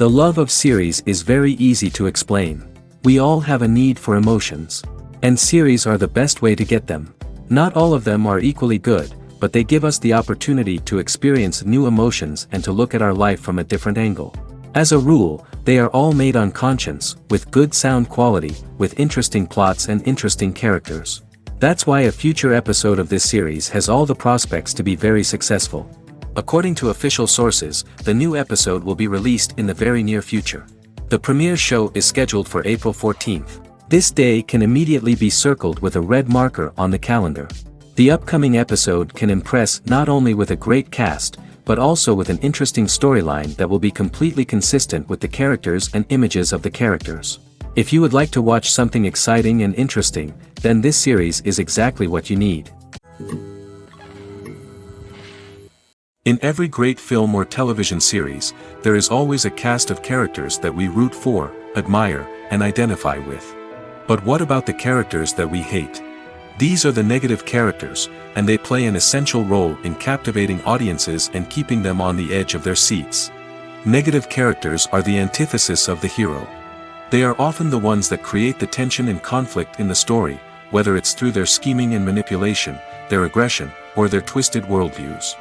The love of series is very easy to explain. We all have a need for emotions. And series are the best way to get them. Not all of them are equally good, but they give us the opportunity to experience new emotions and to look at our life from a different angle. As a rule, they are all made on conscience, with good sound quality, with interesting plots and interesting characters. That's why a future episode of this series has all the prospects to be very successful. According to official sources, the new episode will be released in the very near future. The premiere show is scheduled for April 14th. This day can immediately be circled with a red marker on the calendar. The upcoming episode can impress not only with a great cast, but also with an interesting storyline that will be completely consistent with the characters and images of the characters. If you would like to watch something exciting and interesting, then this series is exactly what you need. In every great film or television series, there is always a cast of characters that we root for, admire, and identify with. But what about the characters that we hate? These are the negative characters, and they play an essential role in captivating audiences and keeping them on the edge of their seats. Negative characters are the antithesis of the hero. They are often the ones that create the tension and conflict in the story, whether it's through their scheming and manipulation, their aggression, or their twisted worldviews.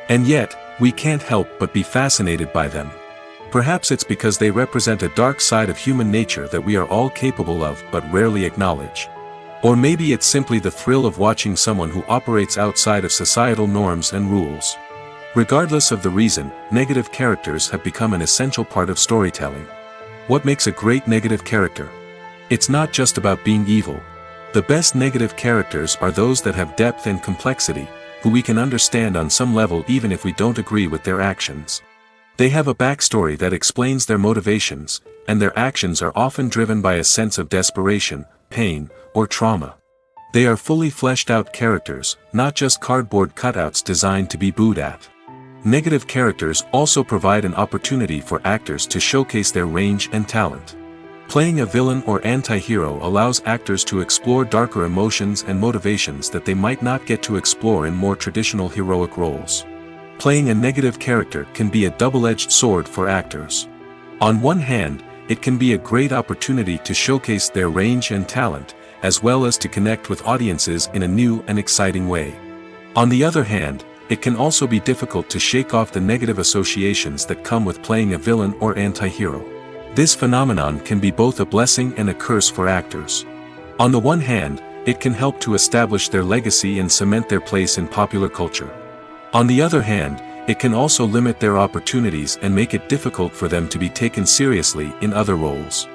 And yet, we can't help but be fascinated by them. Perhaps it's because they represent a dark side of human nature that we are all capable of but rarely acknowledge. Or maybe it's simply the thrill of watching someone who operates outside of societal norms and rules. Regardless of the reason, negative characters have become an essential part of storytelling. What makes a great negative character? It's not just about being evil. The best negative characters are those that have depth and complexity, who we can understand on some level even if we don't agree with their actions. They have a backstory that explains their motivations, and their actions are often driven by a sense of desperation, pain, or trauma. They are fully fleshed out characters, not just cardboard cutouts designed to be booed at. Negative characters also provide an opportunity for actors to showcase their range and talent. Playing a villain or anti-hero allows actors to explore darker emotions and motivations that they might not get to explore in more traditional heroic roles. Playing a negative character can be a double-edged sword for actors. On one hand, it can be a great opportunity to showcase their range and talent, as well as to connect with audiences in a new and exciting way. On the other hand, it can also be difficult to shake off the negative associations that come with playing a villain or anti-hero. This phenomenon can be both a blessing and a curse for actors. On the one hand, it can help to establish their legacy and cement their place in popular culture. On the other hand, it can also limit their opportunities and make it difficult for them to be taken seriously in other roles.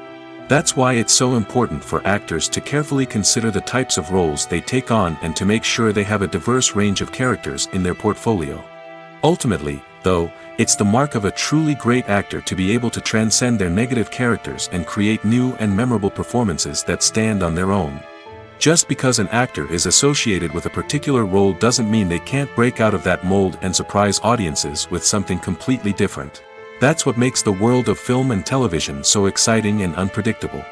That's why it's so important for actors to carefully consider the types of roles they take on and to make sure they have a diverse range of characters in their portfolio. Ultimately, though, it's the mark of a truly great actor to be able to transcend their negative characters and create new and memorable performances that stand on their own. Just because an actor is associated with a particular role doesn't mean they can't break out of that mold and surprise audiences with something completely different. That's what makes the world of film and television so exciting and unpredictable.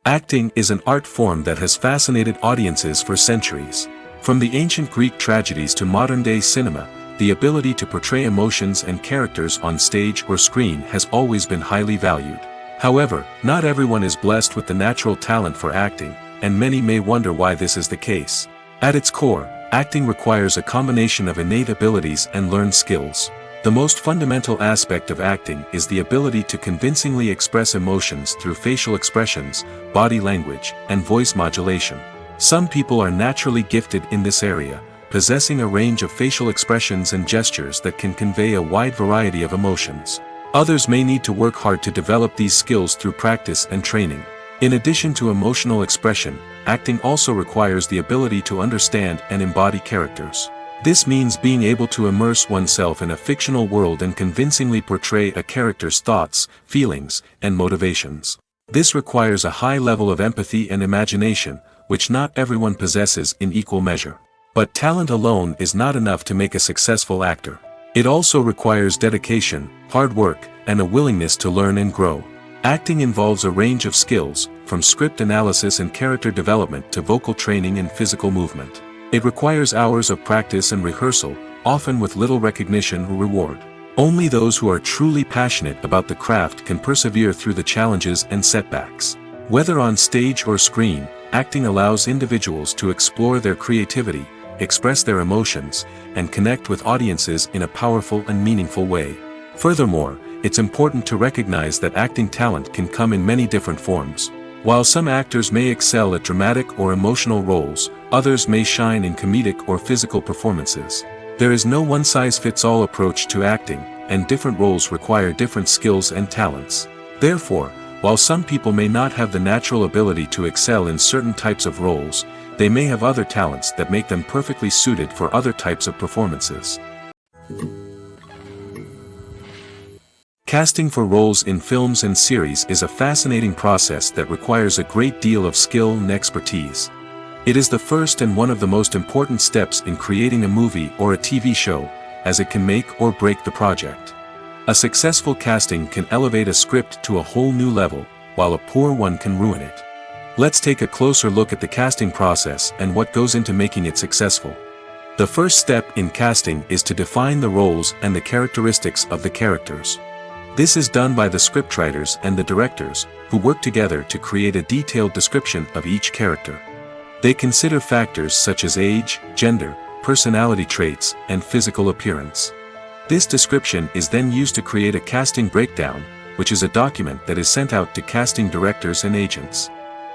Acting is an art form that has fascinated audiences for centuries. From the ancient Greek tragedies to modern-day cinema, the ability to portray emotions and characters on stage or screen has always been highly valued. However, not everyone is blessed with the natural talent for acting, and many may wonder why this is the case. At its core, acting requires a combination of innate abilities and learned skills. The most fundamental aspect of acting is the ability to convincingly express emotions through facial expressions, body language, and voice modulation. Some people are naturally gifted in this area, possessing a range of facial expressions and gestures that can convey a wide variety of emotions. Others may need to work hard to develop these skills through practice and training. In addition to emotional expression, acting also requires the ability to understand and embody characters. This means being able to immerse oneself in a fictional world and convincingly portray a character's thoughts, feelings, and motivations. This requires a high level of empathy and imagination, which not everyone possesses in equal measure. But talent alone is not enough to make a successful actor. It also requires dedication, hard work, and a willingness to learn and grow. Acting involves a range of skills, from script analysis and character development to vocal training and physical movement. It requires hours of practice and rehearsal, often with little recognition or reward. Only those who are truly passionate about the craft can persevere through the challenges and setbacks. Whether on stage or screen, acting allows individuals to explore their creativity, express their emotions, and connect with audiences in a powerful and meaningful way. Furthermore, it's important to recognize that acting talent can come in many different forms. While some actors may excel at dramatic or emotional roles, others may shine in comedic or physical performances. There is no one-size-fits-all approach to acting, and different roles require different skills and talents. Therefore, while some people may not have the natural ability to excel in certain types of roles, they may have other talents that make them perfectly suited for other types of performances. Casting for roles in films and series is a fascinating process that requires a great deal of skill and expertise. It is the first and one of the most important steps in creating a movie or a TV show, as it can make or break the project. A successful casting can elevate a script to a whole new level, while a poor one can ruin it. Let's take a closer look at the casting process and what goes into making it successful. The first step in casting is to define the roles and the characteristics of the characters. This is done by the scriptwriters and the directors, who work together to create a detailed description of each character. They consider factors such as age, gender, personality traits, and physical appearance. This description is then used to create a casting breakdown, which is a document that is sent out to casting directors and agents.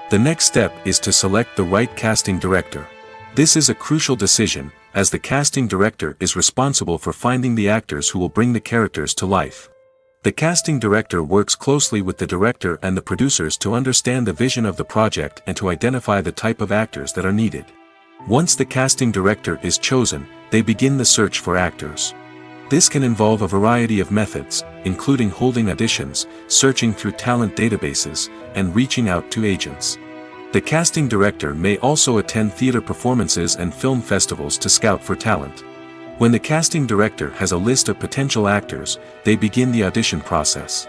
The next step is to select the right casting director. This is a crucial decision, as the casting director is responsible for finding the actors who will bring the characters to life. The casting director works closely with the director and the producers to understand the vision of the project and to identify the type of actors that are needed. Once the casting director is chosen, they begin the search for actors. This can involve a variety of methods, including holding auditions, searching through talent databases, and reaching out to agents. The casting director may also attend theater performances and film festivals to scout for talent. When the casting director has a list of potential actors, they begin the audition process.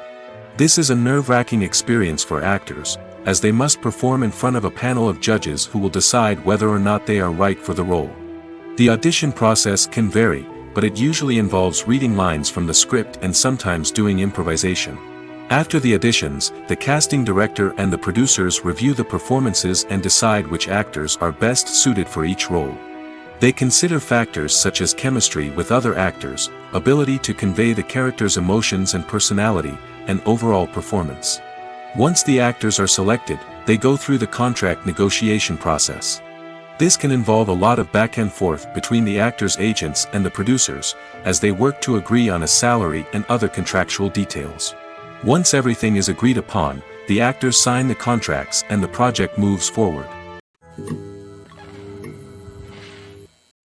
This is a nerve-wracking experience for actors, as they must perform in front of a panel of judges who will decide whether or not they are right for the role. The audition process can vary, but it usually involves reading lines from the script and sometimes doing improvisation. After the auditions, the casting director and the producers review the performances and decide which actors are best suited for each role. They consider factors such as chemistry with other actors, ability to convey the character's emotions and personality, and overall performance. Once the actors are selected, they go through the contract negotiation process. This can involve a lot of back and forth between the actors' agents and the producers, as they work to agree on a salary and other contractual details. Once everything is agreed upon, the actors sign the contracts and the project moves forward.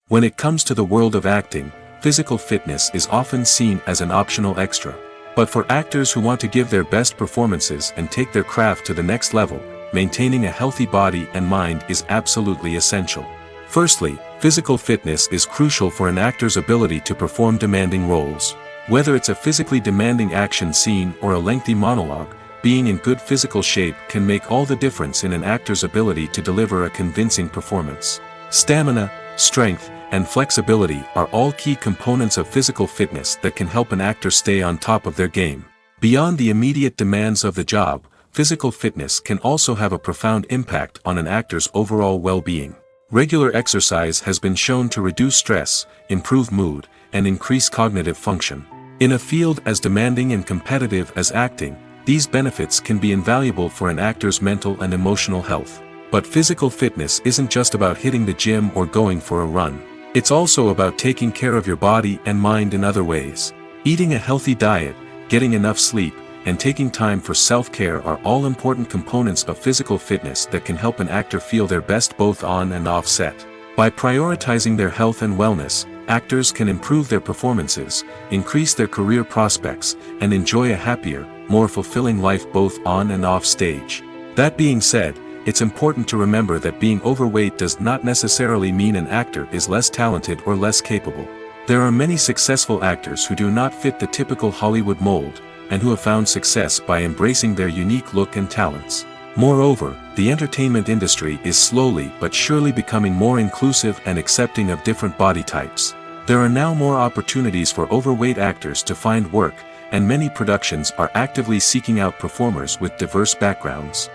When it comes to the world of acting, physical fitness is often seen as an optional extra. But for actors who want to give their best performances and take their craft to the next level, maintaining a healthy body and mind is absolutely essential. Firstly, physical fitness is crucial for an actor's ability to perform demanding roles. Whether it's a physically demanding action scene or a lengthy monologue, being in good physical shape can make all the difference in an actor's ability to deliver a convincing performance. Stamina, strength, and flexibility are all key components of physical fitness that can help an actor stay on top of their game. Beyond the immediate demands of the job, physical fitness can also have a profound impact on an actor's overall well-being. Regular exercise has been shown to reduce stress, improve mood, and increase cognitive function. In a field as demanding and competitive as acting, these benefits can be invaluable for an actor's mental and emotional health. But physical fitness isn't just about hitting the gym or going for a run. It's also about taking care of your body and mind in other ways. Eating a healthy diet, getting enough sleep, and taking time for self-care are all important components of physical fitness that can help an actor feel their best both on and off set. By prioritizing their health and wellness, actors can improve their performances, increase their career prospects, and enjoy a happier, more fulfilling life both on and off stage. That being said, it's important to remember that being overweight does not necessarily mean an actor is less talented or less capable. There are many successful actors who do not fit the typical Hollywood mold, and who have found success by embracing their unique look and talents. Moreover, the entertainment industry is slowly but surely becoming more inclusive and accepting of different body types. There are now more opportunities for overweight actors to find work, and many productions are actively seeking out performers with diverse backgrounds.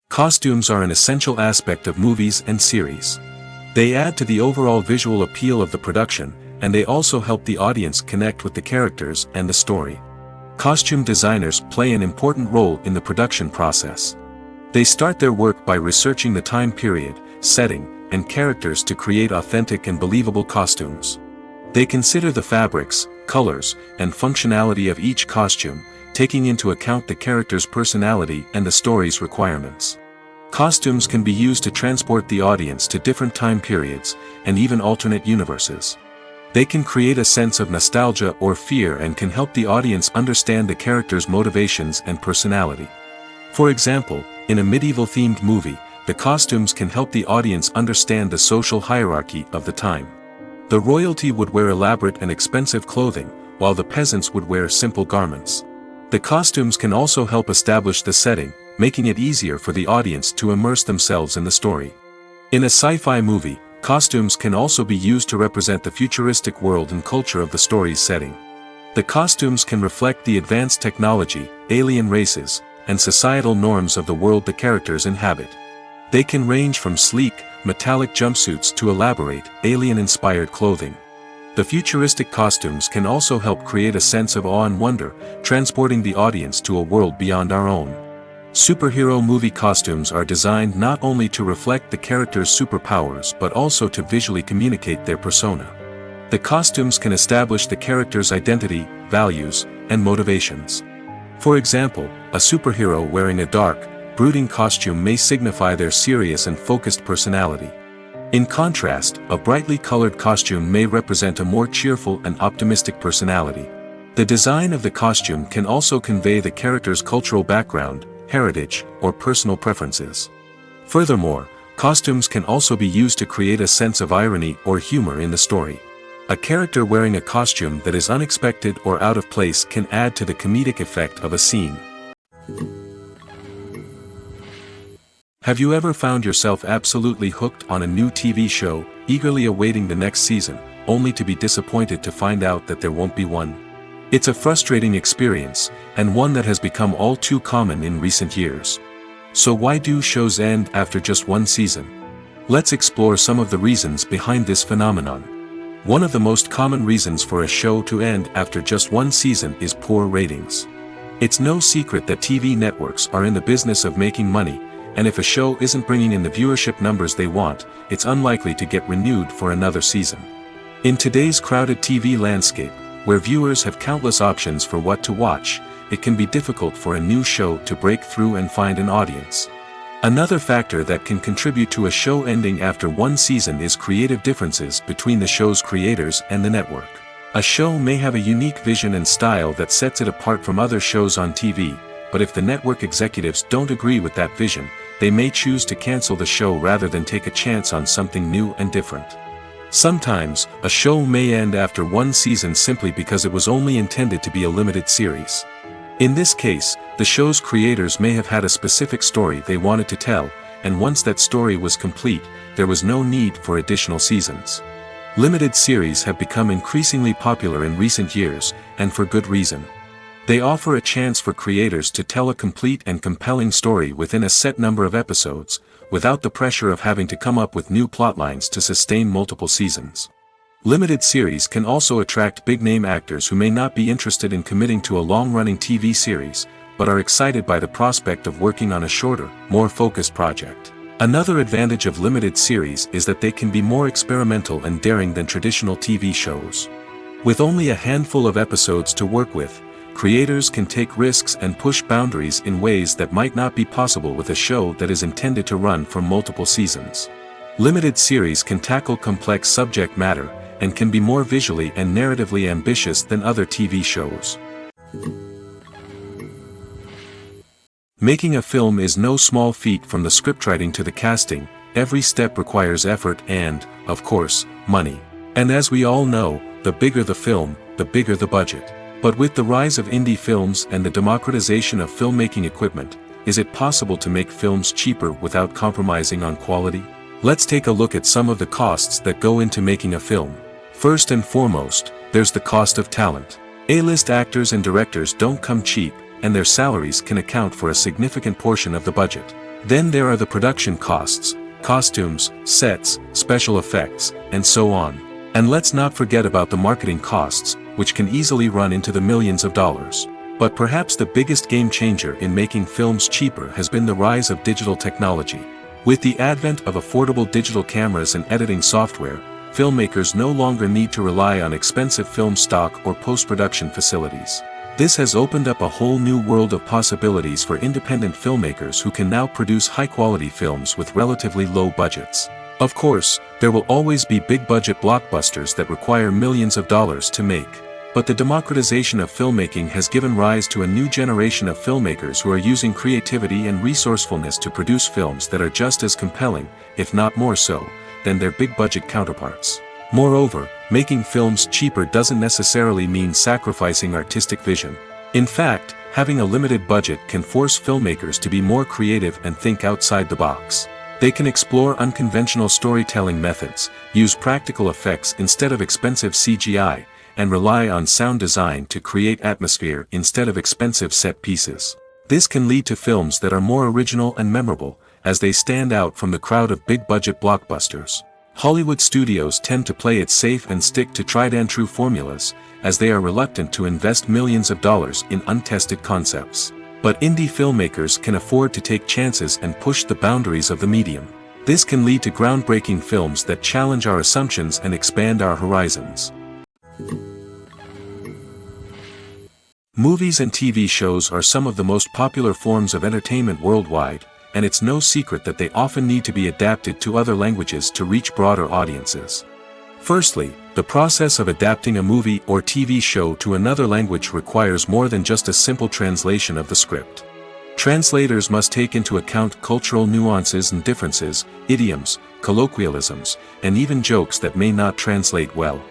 Costumes are an essential aspect of movies and series. They add to the overall visual appeal of the production, and they also help the audience connect with the characters and the story. Costume designers play an important role in the production process. They start their work by researching the time period, setting, and characters to create authentic and believable costumes. They consider the fabrics, colors, and functionality of each costume, taking into account the character's personality and the story's requirements. Costumes can be used to transport the audience to different time periods, and even alternate universes. They can create a sense of nostalgia or fear and can help the audience understand the character's motivations and personality. For example, in a medieval-themed movie, the costumes can help the audience understand the social hierarchy of the time. The royalty would wear elaborate and expensive clothing, while the peasants would wear simple garments. The costumes can also help establish the setting, making it easier for the audience to immerse themselves in the story. In a sci-fi movie, costumes can also be used to represent the futuristic world and culture of the story's setting. The costumes can reflect the advanced technology, alien races, and societal norms of the world the characters inhabit. They can range from sleek, metallic jumpsuits to elaborate, alien-inspired clothing. The futuristic costumes can also help create a sense of awe and wonder, transporting the audience to a world beyond our own. Superhero movie costumes are designed not only to reflect the character's superpowers but also to visually communicate their persona. The costumes can establish the character's identity, values, and motivations. For example, a superhero wearing a dark, brooding costume may signify their serious and focused personality. In contrast, a brightly colored costume may represent a more cheerful and optimistic personality. The design of the costume can also convey the character's cultural background, heritage, or personal preferences. Furthermore, costumes can also be used to create a sense of irony or humor in the story. A character wearing a costume that is unexpected or out of place can add to the comedic effect of a scene. Have you ever found yourself absolutely hooked on a new TV show, eagerly awaiting the next season, only to be disappointed to find out that there won't be one? It's a frustrating experience, and one that has become all too common in recent years. So why do shows end after just one season? Let's explore some of the reasons behind this phenomenon. One of the most common reasons for a show to end after just one season is poor ratings. It's no secret that TV networks are in the business of making money, and if a show isn't bringing in the viewership numbers they want, it's unlikely to get renewed for another season. In today's crowded TV landscape, where viewers have countless options for what to watch, it can be difficult for a new show to break through and find an audience. Another factor that can contribute to a show ending after one season is creative differences between the show's creators and the network. A show may have a unique vision and style that sets it apart from other shows on TV, but if the network executives don't agree with that vision, they may choose to cancel the show rather than take a chance on something new and different. Sometimes, a show may end after one season simply because it was only intended to be a limited series. In this case, the show's creators may have had a specific story they wanted to tell, and once that story was complete, there was no need for additional seasons. Limited series have become increasingly popular in recent years, and for good reason. They offer a chance for creators to tell a complete and compelling story within a set number of episodes, without the pressure of having to come up with new plotlines to sustain multiple seasons. Limited series can also attract big-name actors who may not be interested in committing to a long-running TV series, but are excited by the prospect of working on a shorter, more focused project. Another advantage of limited series is that they can be more experimental and daring than traditional TV shows. With only a handful of episodes to work with, creators can take risks and push boundaries in ways that might not be possible with a show that is intended to run for multiple seasons. Limited series can tackle complex subject matter, and can be more visually and narratively ambitious than other TV shows. Making a film is no small feat. From the scriptwriting to the casting, every step requires effort and, of course, money. And as we all know, the bigger the film, the bigger the budget. But with the rise of indie films and the democratization of filmmaking equipment, is it possible to make films cheaper without compromising on quality? Let's take a look at some of the costs that go into making a film. First and foremost, there's the cost of talent. A-list actors and directors don't come cheap, and their salaries can account for a significant portion of the budget. Then there are the production costs, costumes, sets, special effects, and so on. And let's not forget about the marketing costs, which can easily run into the millions of dollars. But perhaps the biggest game changer in making films cheaper has been the rise of digital technology. With the advent of affordable digital cameras and editing software, filmmakers no longer need to rely on expensive film stock or post-production facilities. This has opened up a whole new world of possibilities for independent filmmakers who can now produce high-quality films with relatively low budgets. Of course, there will always be big-budget blockbusters that require millions of dollars to make. But the democratization of filmmaking has given rise to a new generation of filmmakers who are using creativity and resourcefulness to produce films that are just as compelling, if not more so, than their big-budget counterparts. Moreover, making films cheaper doesn't necessarily mean sacrificing artistic vision. In fact, having a limited budget can force filmmakers to be more creative and think outside the box. They can explore unconventional storytelling methods, use practical effects instead of expensive CGI, and rely on sound design to create atmosphere instead of expensive set pieces. This can lead to films that are more original and memorable, as they stand out from the crowd of big-budget blockbusters. Hollywood studios tend to play it safe and stick to tried-and-true formulas, as they are reluctant to invest millions of dollars in untested concepts. But indie filmmakers can afford to take chances and push the boundaries of the medium. This can lead to groundbreaking films that challenge our assumptions and expand our horizons. Movies and TV shows are some of the most popular forms of entertainment worldwide, and it's no secret that they often need to be adapted to other languages to reach broader audiences. Firstly, the process of adapting a movie or TV show to another language requires more than just a simple translation of the script. Translators must take into account cultural nuances and differences, idioms, colloquialisms, and even jokes that may not translate well.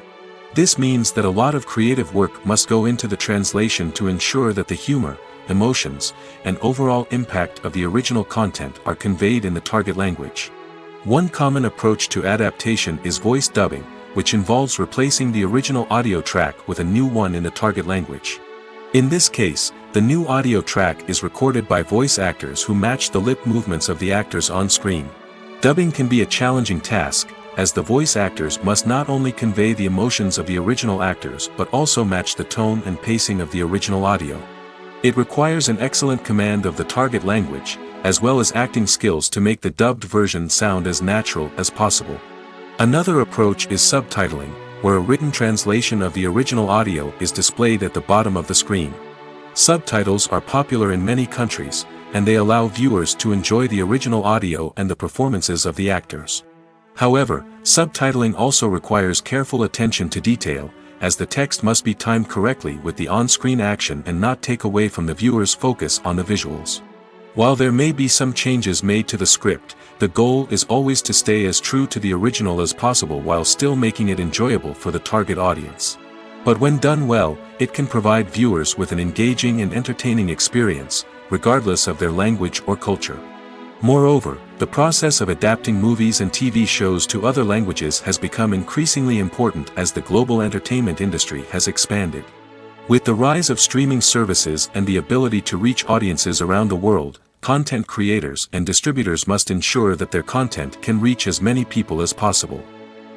This means that a lot of creative work must go into the translation to ensure that the humor, emotions, and overall impact of the original content are conveyed in the target language. One common approach to adaptation is voice dubbing, which involves replacing the original audio track with a new one in the target language. In this case, the new audio track is recorded by voice actors who match the lip movements of the actors on screen. Dubbing can be a challenging task, as the voice actors must not only convey the emotions of the original actors but also match the tone and pacing of the original audio. It requires an excellent command of the target language, as well as acting skills to make the dubbed version sound as natural as possible. Another approach is subtitling, where a written translation of the original audio is displayed at the bottom of the screen. Subtitles are popular in many countries, and they allow viewers to enjoy the original audio and the performances of the actors. However, subtitling also requires careful attention to detail, as the text must be timed correctly with the on-screen action and not take away from the viewer's focus on the visuals. While there may be some changes made to the script, the goal is always to stay as true to the original as possible while still making it enjoyable for the target audience. But when done well, it can provide viewers with an engaging and entertaining experience, regardless of their language or culture. Moreover, the process of adapting movies and TV shows to other languages has become increasingly important as the global entertainment industry has expanded. With the rise of streaming services and the ability to reach audiences around the world, content creators and distributors must ensure that their content can reach as many people as possible.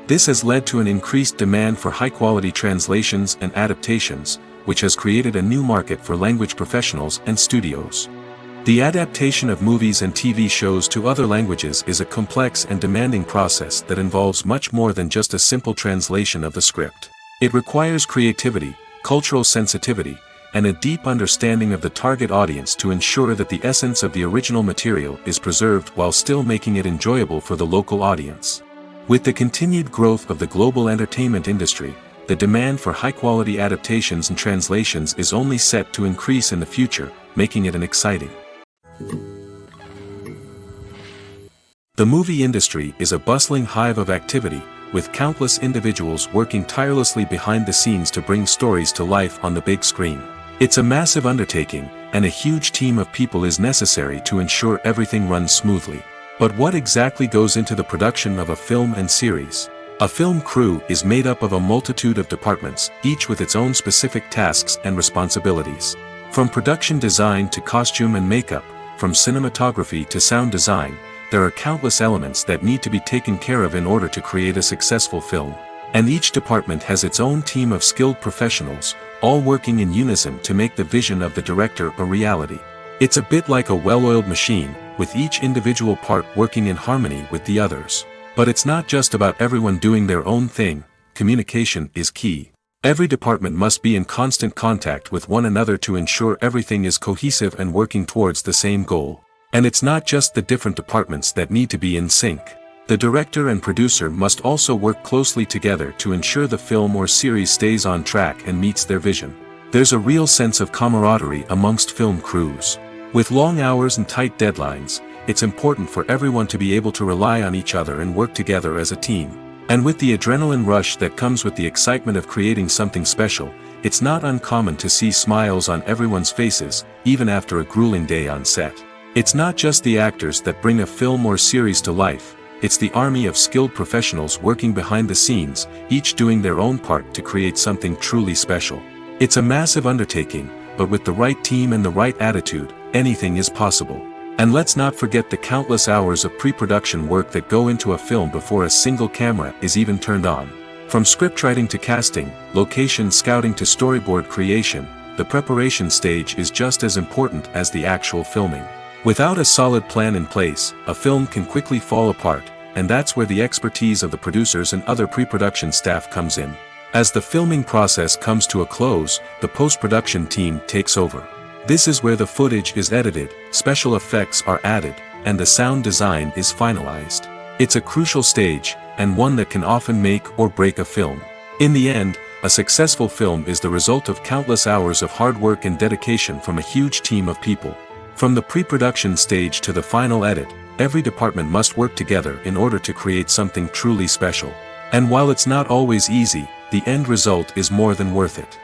This has led to an increased demand for high-quality translations and adaptations, which has created a new market for language professionals and studios. The adaptation of movies and TV shows to other languages is a complex and demanding process that involves much more than just a simple translation of the script. It requires creativity, cultural sensitivity, and a deep understanding of the target audience to ensure that the essence of the original material is preserved while still making it enjoyable for the local audience. With the continued growth of the global entertainment industry, the demand for high-quality adaptations and translations is only set to increase in the future, making it an exciting. The movie industry is a bustling hive of activity, with countless individuals working tirelessly behind the scenes to bring stories to life on the big screen. It's a massive undertaking, and a huge team of people is necessary to ensure everything runs smoothly. But what exactly goes into the production of a film and series? A film crew is made up of a multitude of departments, each with its own specific tasks and responsibilities. From production design to costume and makeup, from cinematography to sound design, there are countless elements that need to be taken care of in order to create a successful film. And each department has its own team of skilled professionals, all working in unison to make the vision of the director a reality. It's a bit like a well-oiled machine, with each individual part working in harmony with the others. But it's not just about everyone doing their own thing. Communication is key. Every department must be in constant contact with one another to ensure everything is cohesive and working towards the same goal. And it's not just the different departments that need to be in sync. The director and producer must also work closely together to ensure the film or series stays on track and meets their vision. There's a real sense of camaraderie amongst film crews. With long hours and tight deadlines, it's important for everyone to be able to rely on each other and work together as a team. And with the adrenaline rush that comes with the excitement of creating something special, it's not uncommon to see smiles on everyone's faces, even after a grueling day on set. It's not just the actors that bring a film or series to life, it's the army of skilled professionals working behind the scenes, each doing their own part to create something truly special. It's a massive undertaking, but with the right team and the right attitude, anything is possible. And let's not forget the countless hours of pre-production work that go into a film before a single camera is even turned on. From scriptwriting to casting, location scouting to storyboard creation, the preparation stage is just as important as the actual filming. Without a solid plan in place, a film can quickly fall apart, and that's where the expertise of the producers and other pre-production staff comes in. As the filming process comes to a close, the post-production team takes over. This is where the footage is edited, special effects are added, and the sound design is finalized. It's a crucial stage, and one that can often make or break a film. In the end, a successful film is the result of countless hours of hard work and dedication from a huge team of people. From the pre-production stage to the final edit, every department must work together in order to create something truly special. And while it's not always easy, the end result is more than worth it.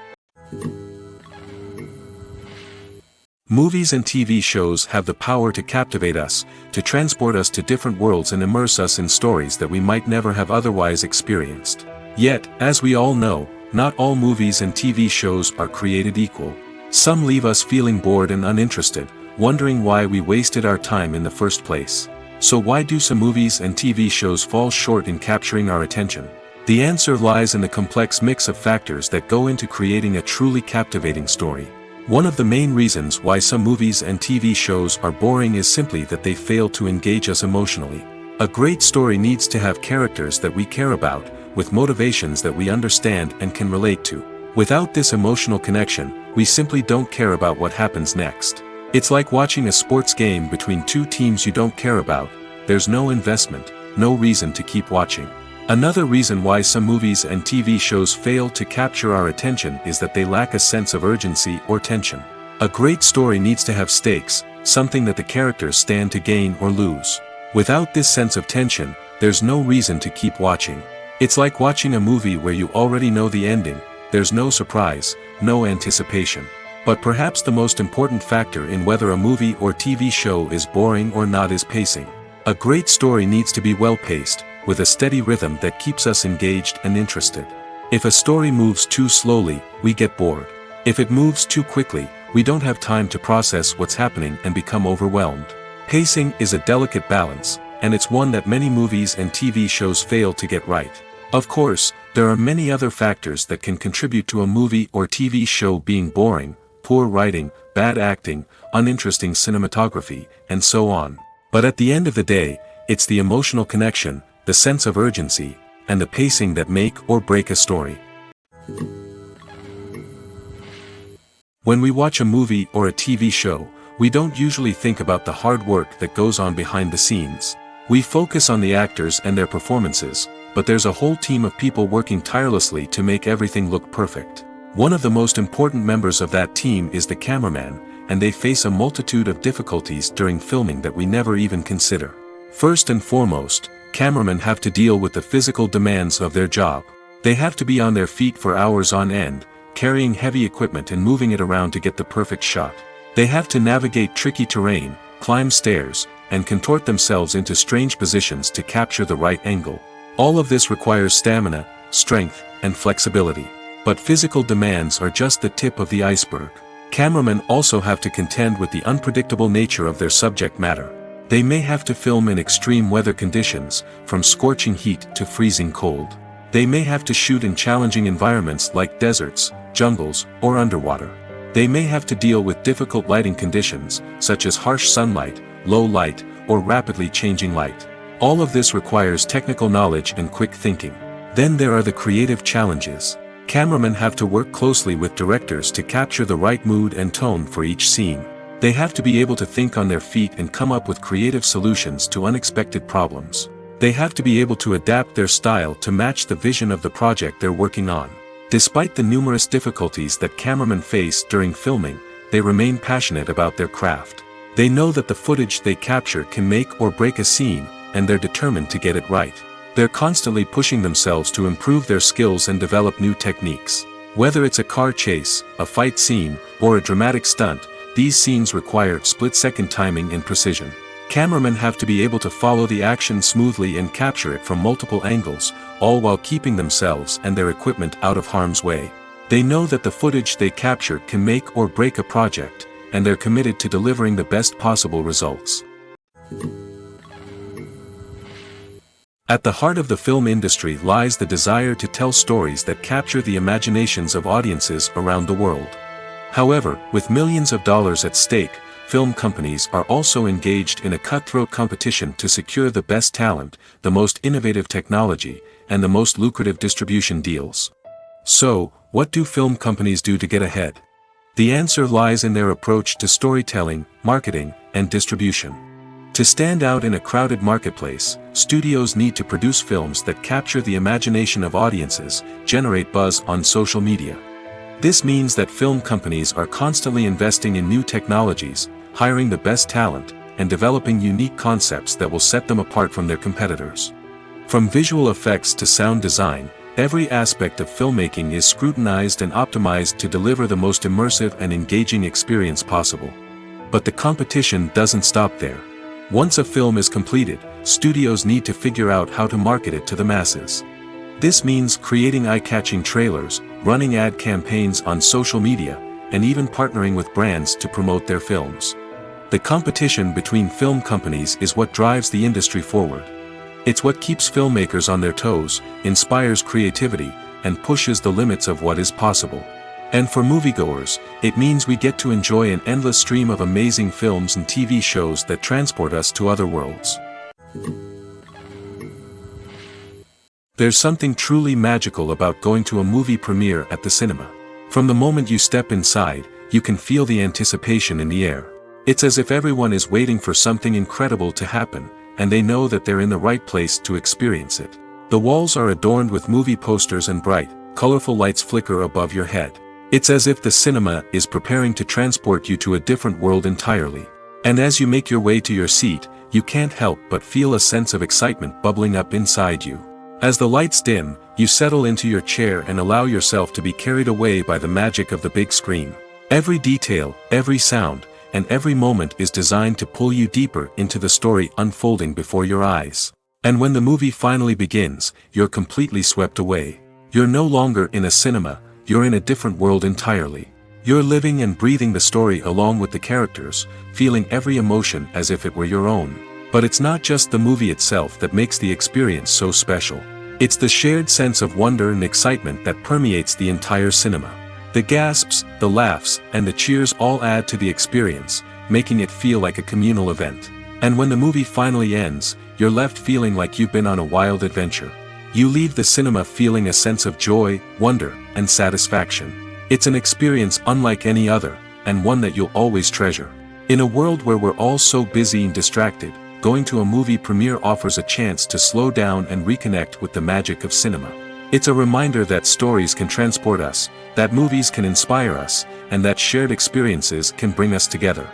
Movies and TV shows have the power to captivate us, to transport us to different worlds and immerse us in stories that we might never have otherwise experienced. Yet, as we all know, not all movies and TV shows are created equal. Some leave us feeling bored and uninterested, wondering why we wasted our time in the first place. So why do some movies and TV shows fall short in capturing our attention? The answer lies in the complex mix of factors that go into creating a truly captivating story. One of the main reasons why some movies and TV shows are boring is simply that they fail to engage us emotionally. A great story needs to have characters that we care about, with motivations that we understand and can relate to. Without this emotional connection, we simply don't care about what happens next. It's like watching a sports game between two teams you don't care about. There's no investment, no reason to keep watching. Another reason why some movies and TV shows fail to capture our attention is that they lack a sense of urgency or tension. A great story needs to have stakes, something that the characters stand to gain or lose. Without this sense of tension, there's no reason to keep watching. It's like watching a movie where you already know the ending, there's no surprise, no anticipation. But perhaps the most important factor in whether a movie or TV show is boring or not is pacing. A great story needs to be well-paced, with a steady rhythm that keeps us engaged and interested. If a story moves too slowly, we get bored. If it moves too quickly, we don't have time to process what's happening and become overwhelmed. Pacing is a delicate balance, and it's one that many movies and TV shows fail to get right. Of course, there are many other factors that can contribute to a movie or TV show being boring: poor writing, bad acting, uninteresting cinematography, and so on. But at the end of the day, it's the emotional connection, the sense of urgency, and the pacing that make or break a story. When we watch a movie or a TV show, we don't usually think about the hard work that goes on behind the scenes. We focus on the actors and their performances, but there's a whole team of people working tirelessly to make everything look perfect. One of the most important members of that team is the cameraman, and they face a multitude of difficulties during filming that we never even consider. First and foremost, cameramen have to deal with the physical demands of their job. They have to be on their feet for hours on end, carrying heavy equipment and moving it around to get the perfect shot. They have to navigate tricky terrain, climb stairs, and contort themselves into strange positions to capture the right angle. All of this requires stamina, strength, and flexibility. But physical demands are just the tip of the iceberg. Cameramen also have to contend with the unpredictable nature of their subject matter. They may have to film in extreme weather conditions, from scorching heat to freezing cold. They may have to shoot in challenging environments like deserts, jungles, or underwater. They may have to deal with difficult lighting conditions, such as harsh sunlight, low light, or rapidly changing light. All of this requires technical knowledge and quick thinking. Then there are the creative challenges. Cameramen have to work closely with directors to capture the right mood and tone for each scene. They have to be able to think on their feet and come up with creative solutions to unexpected problems. They have to be able to adapt their style to match the vision of the project they're working on. Despite the numerous difficulties that cameramen face during filming, they remain passionate about their craft. They know that the footage they capture can make or break a scene, and they're determined to get it right. They're constantly pushing themselves to improve their skills and develop new techniques. Whether it's a car chase, a fight scene, or a dramatic stunt, these scenes require split-second timing and precision. Cameramen have to be able to follow the action smoothly and capture it from multiple angles, all while keeping themselves and their equipment out of harm's way. They know that the footage they capture can make or break a project, and they're committed to delivering the best possible results. At the heart of the film industry lies the desire to tell stories that capture the imaginations of audiences around the world. However, with millions of dollars at stake, film companies are also engaged in a cutthroat competition to secure the best talent, the most innovative technology, and the most lucrative distribution deals. So, what do film companies do to get ahead? The answer lies in their approach to storytelling, marketing, and distribution. To stand out in a crowded marketplace, studios need to produce films that capture the imagination of audiences, generate buzz on social media. This means that film companies are constantly investing in new technologies, hiring the best talent, and developing unique concepts that will set them apart from their competitors. From visual effects to sound design, every aspect of filmmaking is scrutinized and optimized to deliver the most immersive and engaging experience possible. But the competition doesn't stop there. Once a film is completed, studios need to figure out how to market it to the masses. This means creating eye-catching trailers, running ad campaigns on social media, and even partnering with brands to promote their films. The competition between film companies is what drives the industry forward. It's what keeps filmmakers on their toes, inspires creativity, and pushes the limits of what is possible. And for moviegoers, it means we get to enjoy an endless stream of amazing films and TV shows that transport us to other worlds. There's something truly magical about going to a movie premiere at the cinema. From the moment you step inside, you can feel the anticipation in the air. It's as if everyone is waiting for something incredible to happen, and they know that they're in the right place to experience it. The walls are adorned with movie posters and bright, colorful lights flicker above your head. It's as if the cinema is preparing to transport you to a different world entirely. And as you make your way to your seat, you can't help but feel a sense of excitement bubbling up inside you. As the lights dim, you settle into your chair and allow yourself to be carried away by the magic of the big screen. Every detail, every sound, and every moment is designed to pull you deeper into the story unfolding before your eyes. And when the movie finally begins, you're completely swept away. You're no longer in a cinema, you're in a different world entirely. You're living and breathing the story along with the characters, feeling every emotion as if it were your own. But it's not just the movie itself that makes the experience so special. It's the shared sense of wonder and excitement that permeates the entire cinema. The gasps, the laughs, and the cheers all add to the experience, making it feel like a communal event. And when the movie finally ends, you're left feeling like you've been on a wild adventure. You leave the cinema feeling a sense of joy, wonder, and satisfaction. It's an experience unlike any other, and one that you'll always treasure. In a world where we're all so busy and distracted, going to a movie premiere offers a chance to slow down and reconnect with the magic of cinema. It's a reminder that stories can transport us, that movies can inspire us, and that shared experiences can bring us together.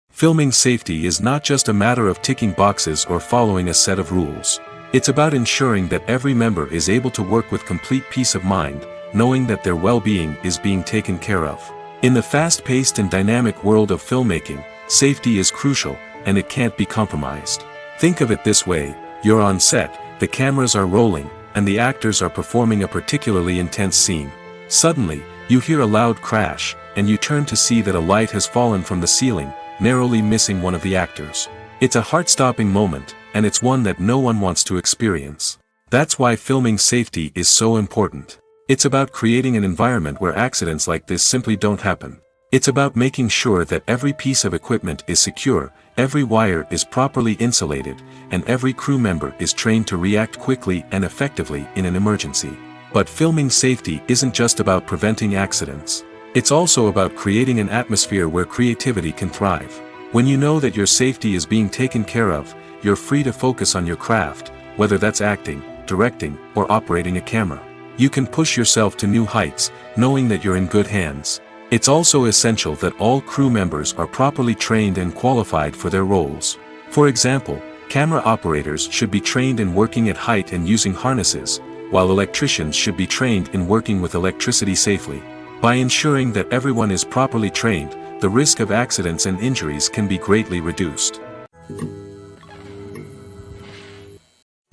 Filming safety is not just a matter of ticking boxes or following a set of rules. It's about ensuring that every member is able to work with complete peace of mind, knowing that their well-being is being taken care of. In the fast-paced and dynamic world of filmmaking, safety is crucial, and it can't be compromised. Think of it this way: you're on set, the cameras are rolling, and the actors are performing a particularly intense scene. Suddenly, you hear a loud crash, and you turn to see that a light has fallen from the ceiling, narrowly missing one of the actors. It's a heart-stopping moment, and it's one that no one wants to experience. That's why filming safety is so important. It's about creating an environment where accidents like this simply don't happen. It's about making sure that every piece of equipment is secure, every wire is properly insulated, and every crew member is trained to react quickly and effectively in an emergency. But filming safety isn't just about preventing accidents. It's also about creating an atmosphere where creativity can thrive. When you know that your safety is being taken care of, you're free to focus on your craft, whether that's acting, directing, or operating a camera. You can push yourself to new heights, knowing that you're in good hands. It's also essential that all crew members are properly trained and qualified for their roles. For example, camera operators should be trained in working at height and using harnesses, while electricians should be trained in working with electricity safely. By ensuring that everyone is properly trained, the risk of accidents and injuries can be greatly reduced.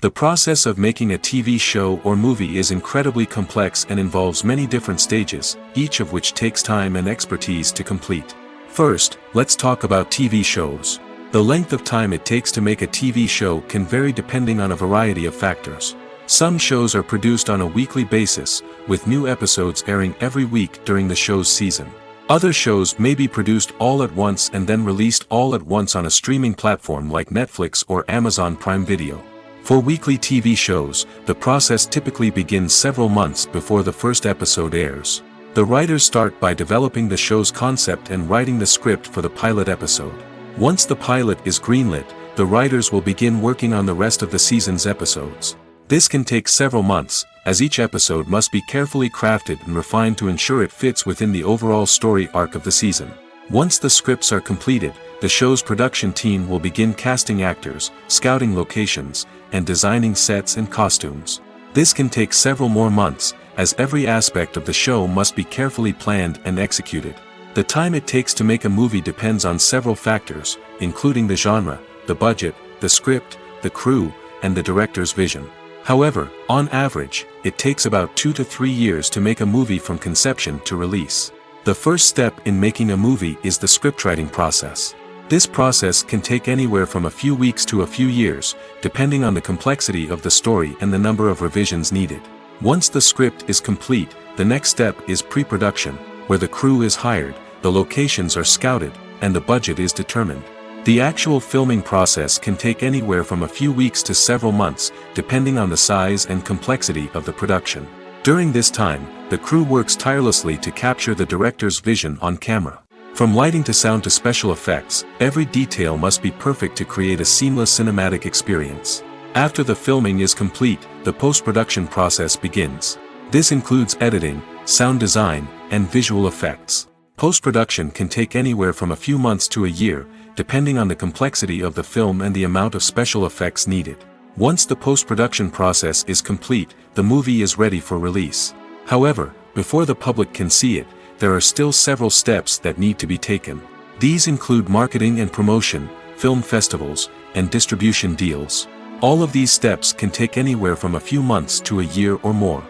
The process of making a TV show or movie is incredibly complex and involves many different stages, each of which takes time and expertise to complete. First, let's talk about TV shows. The length of time it takes to make a TV show can vary depending on a variety of factors. Some shows are produced on a weekly basis, with new episodes airing every week during the show's season. Other shows may be produced all at once and then released all at once on a streaming platform like Netflix or Amazon Prime Video. For weekly TV shows, the process typically begins several months before the first episode airs. The writers start by developing the show's concept and writing the script for the pilot episode. Once the pilot is greenlit, the writers will begin working on the rest of the season's episodes. This can take several months, as each episode must be carefully crafted and refined to ensure it fits within the overall story arc of the season. Once the scripts are completed, the show's production team will begin casting actors, scouting locations, and designing sets and costumes. This can take several more months, as every aspect of the show must be carefully planned and executed. The time it takes to make a movie depends on several factors, including the genre, the budget, the script, the crew, and the director's vision. However, on average, it takes about 2 to 3 years to make a movie from conception to release. The first step in making a movie is the scriptwriting process. This process can take anywhere from a few weeks to a few years, depending on the complexity of the story and the number of revisions needed. Once the script is complete, the next step is pre-production, where the crew is hired, the locations are scouted, and the budget is determined. The actual filming process can take anywhere from a few weeks to several months, depending on the size and complexity of the production. During this time, the crew works tirelessly to capture the director's vision on camera. From lighting to sound to special effects, every detail must be perfect to create a seamless cinematic experience. After the filming is complete, the post-production process begins. This includes editing, sound design, and visual effects. Post-production can take anywhere from a few months to a year, depending on the complexity of the film and the amount of special effects needed. Once the post-production process is complete, the movie is ready for release. However, before the public can see it, there are still several steps that need to be taken. These include marketing and promotion, film festivals, and distribution deals. All of these steps can take anywhere from a few months to a year or more.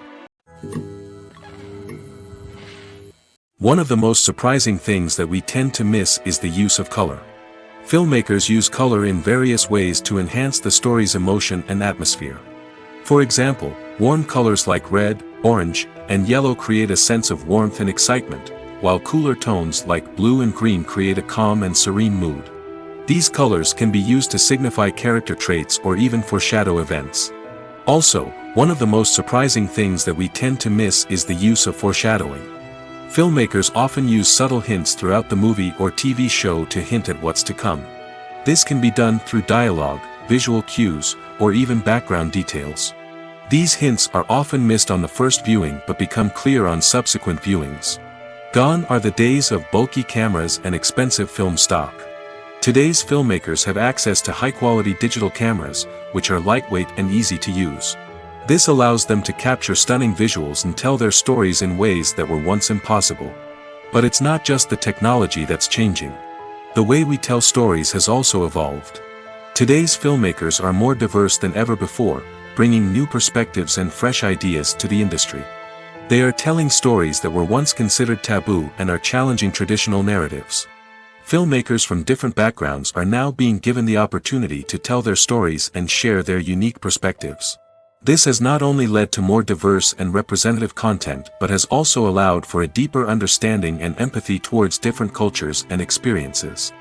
One of the most surprising things that we tend to miss is the use of color. Filmmakers use color in various ways to enhance the story's emotion and atmosphere. For example, warm colors like red, orange, and yellow create a sense of warmth and excitement, while cooler tones like blue and green create a calm and serene mood. These colors can be used to signify character traits or even foreshadow events. Also, one of the most surprising things that we tend to miss is the use of foreshadowing. Filmmakers often use subtle hints throughout the movie or TV show to hint at what's to come. This can be done through dialogue, visual cues, or even background details. These hints are often missed on the first viewing but become clear on subsequent viewings. Gone are the days of bulky cameras and expensive film stock. Today's filmmakers have access to high-quality digital cameras, which are lightweight and easy to use. This allows them to capture stunning visuals and tell their stories in ways that were once impossible. But it's not just the technology that's changing. The way we tell stories has also evolved. Today's filmmakers are more diverse than ever before, bringing new perspectives and fresh ideas to the industry. They are telling stories that were once considered taboo and are challenging traditional narratives. Filmmakers from different backgrounds are now being given the opportunity to tell their stories and share their unique perspectives. This has not only led to more diverse and representative content but has also allowed for a deeper understanding and empathy towards different cultures and experiences.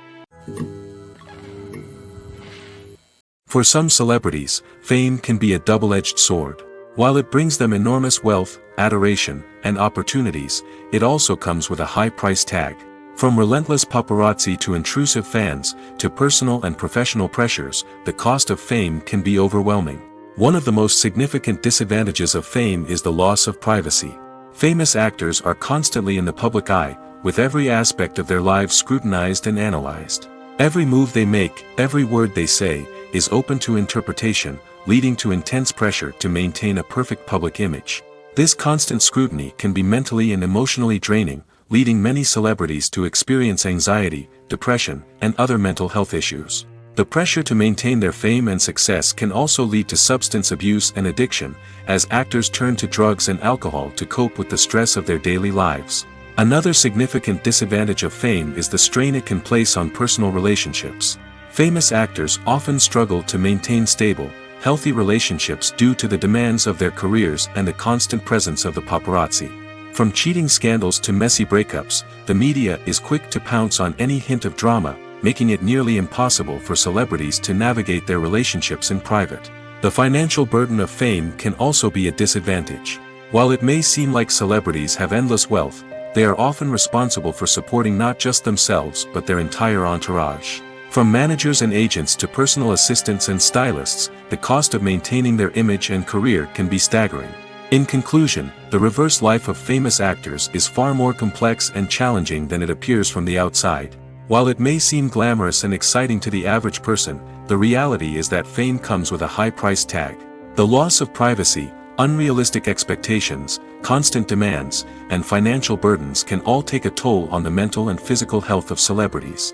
For some celebrities, fame can be a double-edged sword. While it brings them enormous wealth, adoration, and opportunities, it also comes with a high price tag. From relentless paparazzi to intrusive fans, to personal and professional pressures, the cost of fame can be overwhelming. One of the most significant disadvantages of fame is the loss of privacy. Famous actors are constantly in the public eye, with every aspect of their lives scrutinized and analyzed. Every move they make, every word they say, is open to interpretation, leading to intense pressure to maintain a perfect public image. This constant scrutiny can be mentally and emotionally draining, leading many celebrities to experience anxiety, depression, and other mental health issues. The pressure to maintain their fame and success can also lead to substance abuse and addiction, as actors turn to drugs and alcohol to cope with the stress of their daily lives. Another significant disadvantage of fame is the strain it can place on personal relationships. Famous actors often struggle to maintain stable, healthy relationships due to the demands of their careers and the constant presence of the paparazzi. From cheating scandals to messy breakups, the media is quick to pounce on any hint of drama, making it nearly impossible for celebrities to navigate their relationships in private. The financial burden of fame can also be a disadvantage. While it may seem like celebrities have endless wealth, they are often responsible for supporting not just themselves but their entire entourage. From managers and agents to personal assistants and stylists, the cost of maintaining their image and career can be staggering. In conclusion, the reverse life of famous actors is far more complex and challenging than it appears from the outside. While it may seem glamorous and exciting to the average person, the reality is that fame comes with a high price tag. The loss of privacy, unrealistic expectations, constant demands, and financial burdens can all take a toll on the mental and physical health of celebrities.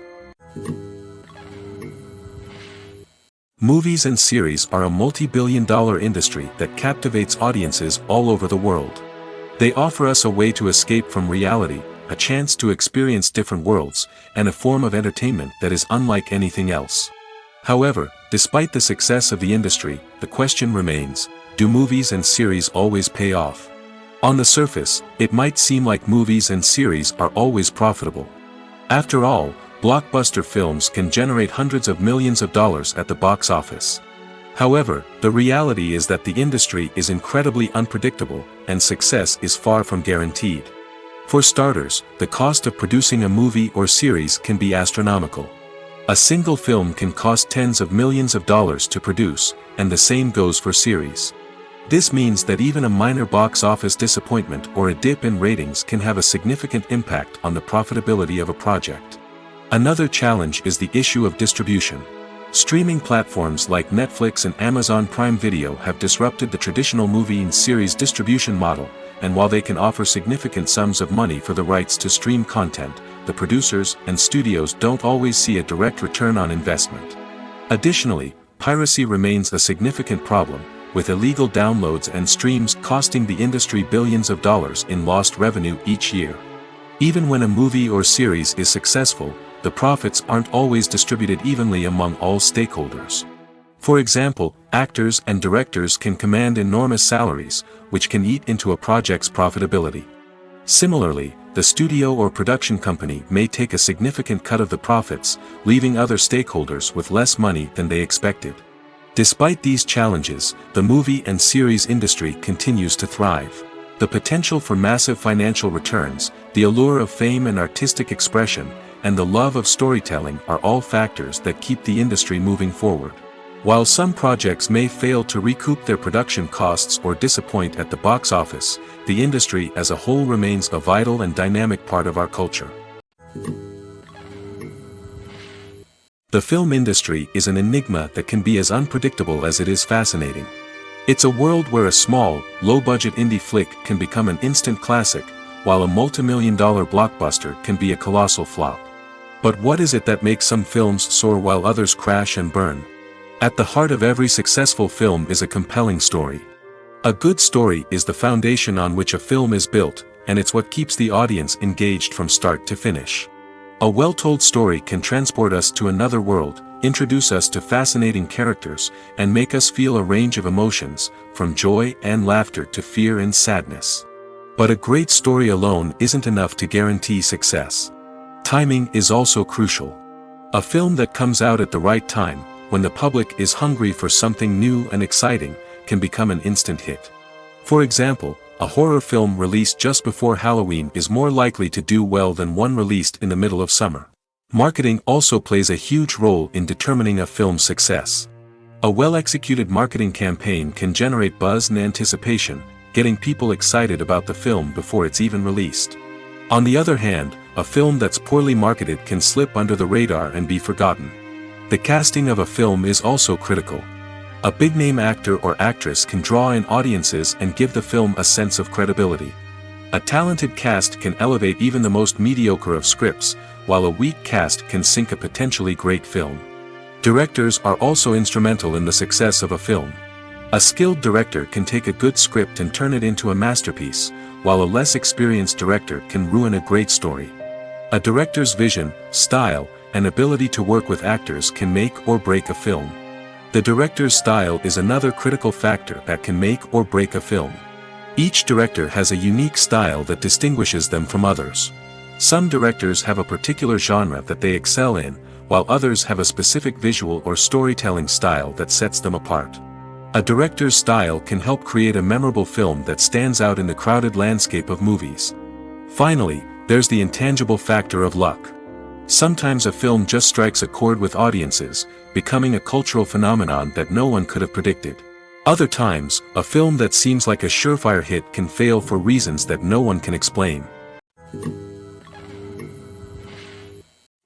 Movies and series are a multi-billion-dollar industry that captivates audiences all over the world. They offer us a way to escape from reality, a chance to experience different worlds, and a form of entertainment that is unlike anything else. However, despite the success of the industry, the question remains, do movies and series always pay off? On the surface, it might seem like movies and series are always profitable. After all, blockbuster films can generate hundreds of millions of dollars at the box office. However, the reality is that the industry is incredibly unpredictable, and success is far from guaranteed. For starters, the cost of producing a movie or series can be astronomical. A single film can cost tens of millions of dollars to produce, and the same goes for series. This means that even a minor box office disappointment or a dip in ratings can have a significant impact on the profitability of a project. Another challenge is the issue of distribution. Streaming platforms like Netflix and Amazon Prime Video have disrupted the traditional movie and series distribution model, and while they can offer significant sums of money for the rights to stream content, the producers and studios don't always see a direct return on investment. Additionally, piracy remains a significant problem, with illegal downloads and streams costing the industry billions of dollars in lost revenue each year. Even when a movie or series is successful, the profits aren't always distributed evenly among all stakeholders. For example, actors and directors can command enormous salaries, which can eat into a project's profitability. Similarly, the studio or production company may take a significant cut of the profits, leaving other stakeholders with less money than they expected. Despite these challenges, the movie and series industry continues to thrive. The potential for massive financial returns, the allure of fame and artistic expression, and the love of storytelling are all factors that keep the industry moving forward. While some projects may fail to recoup their production costs or disappoint at the box office, the industry as a whole remains a vital and dynamic part of our culture. The film industry is an enigma that can be as unpredictable as it is fascinating. It's a world where a small, low-budget indie flick can become an instant classic, while a multi-million-dollar blockbuster can be a colossal flop. But what is it that makes some films soar while others crash and burn? At the heart of every successful film is a compelling story. A good story is the foundation on which a film is built, and it's what keeps the audience engaged from start to finish. A well-told story can transport us to another world, introduce us to fascinating characters, and make us feel a range of emotions, from joy and laughter to fear and sadness. But a great story alone isn't enough to guarantee success. Timing is also crucial. A film that comes out at the right time, when the public is hungry for something new and exciting, can become an instant hit. For example, a horror film released just before Halloween is more likely to do well than one released in the middle of summer. Marketing also plays a huge role in determining a film's success. A well-executed marketing campaign can generate buzz and anticipation, getting people excited about the film before it's even released. On the other hand, a film that's poorly marketed can slip under the radar and be forgotten. The casting of a film is also critical. A big-name actor or actress can draw in audiences and give the film a sense of credibility. A talented cast can elevate even the most mediocre of scripts, while a weak cast can sink a potentially great film. Directors are also instrumental in the success of a film. A skilled director can take a good script and turn it into a masterpiece, while a less experienced director can ruin a great story. A director's vision, style, and ability to work with actors can make or break a film. The director's style is another critical factor that can make or break a film. Each director has a unique style that distinguishes them from others. Some directors have a particular genre that they excel in, while others have a specific visual or storytelling style that sets them apart. A director's style can help create a memorable film that stands out in the crowded landscape of movies. Finally, there's the intangible factor of luck. Sometimes a film just strikes a chord with audiences, becoming a cultural phenomenon that no one could have predicted. Other times, a film that seems like a surefire hit can fail for reasons that no one can explain.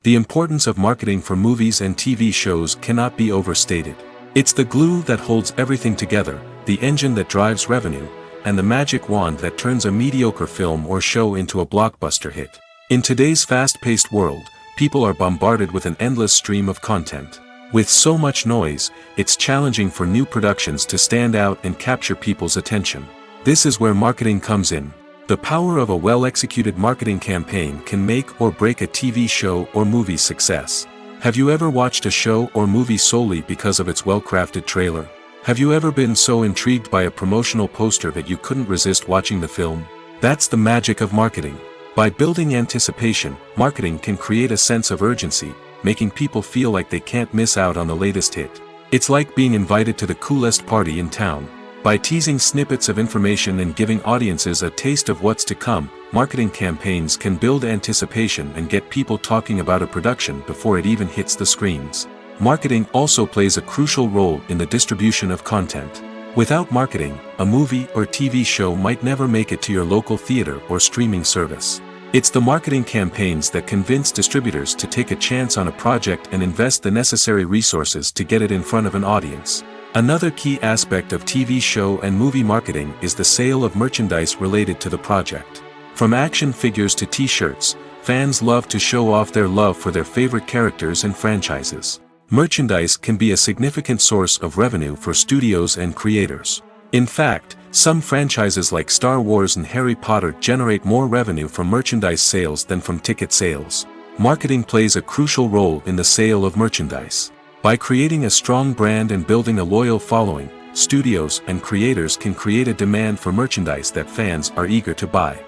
The importance of marketing for movies and TV shows cannot be overstated. It's the glue that holds everything together, the engine that drives revenue, and the magic wand that turns a mediocre film or show into a blockbuster hit. In today's fast-paced world, people are bombarded with an endless stream of content. With so much noise, it's challenging for new productions to stand out and capture people's attention. This is where marketing comes in. The power of a well-executed marketing campaign can make or break a TV show or movie's success. Have you ever watched a show or movie solely because of its well-crafted trailer? Have you ever been so intrigued by a promotional poster that you couldn't resist watching the film? That's the magic of marketing. By building anticipation, marketing can create a sense of urgency, making people feel like they can't miss out on the latest hit. It's like being invited to the coolest party in town. By teasing snippets of information and giving audiences a taste of what's to come, marketing campaigns can build anticipation and get people talking about a production before it even hits the screens. Marketing also plays a crucial role in the distribution of content. Without marketing, a movie or TV show might never make it to your local theater or streaming service. It's the marketing campaigns that convince distributors to take a chance on a project and invest the necessary resources to get it in front of an audience. Another key aspect of TV show and movie marketing is the sale of merchandise related to the project. From action figures to t-shirts, fans love to show off their love for their favorite characters and franchises. Merchandise can be a significant source of revenue for studios and creators. In fact, some franchises like Star Wars and Harry Potter generate more revenue from merchandise sales than from ticket sales. Marketing plays a crucial role in the sale of merchandise. By creating a strong brand and building a loyal following, studios and creators can create a demand for merchandise that fans are eager to buy.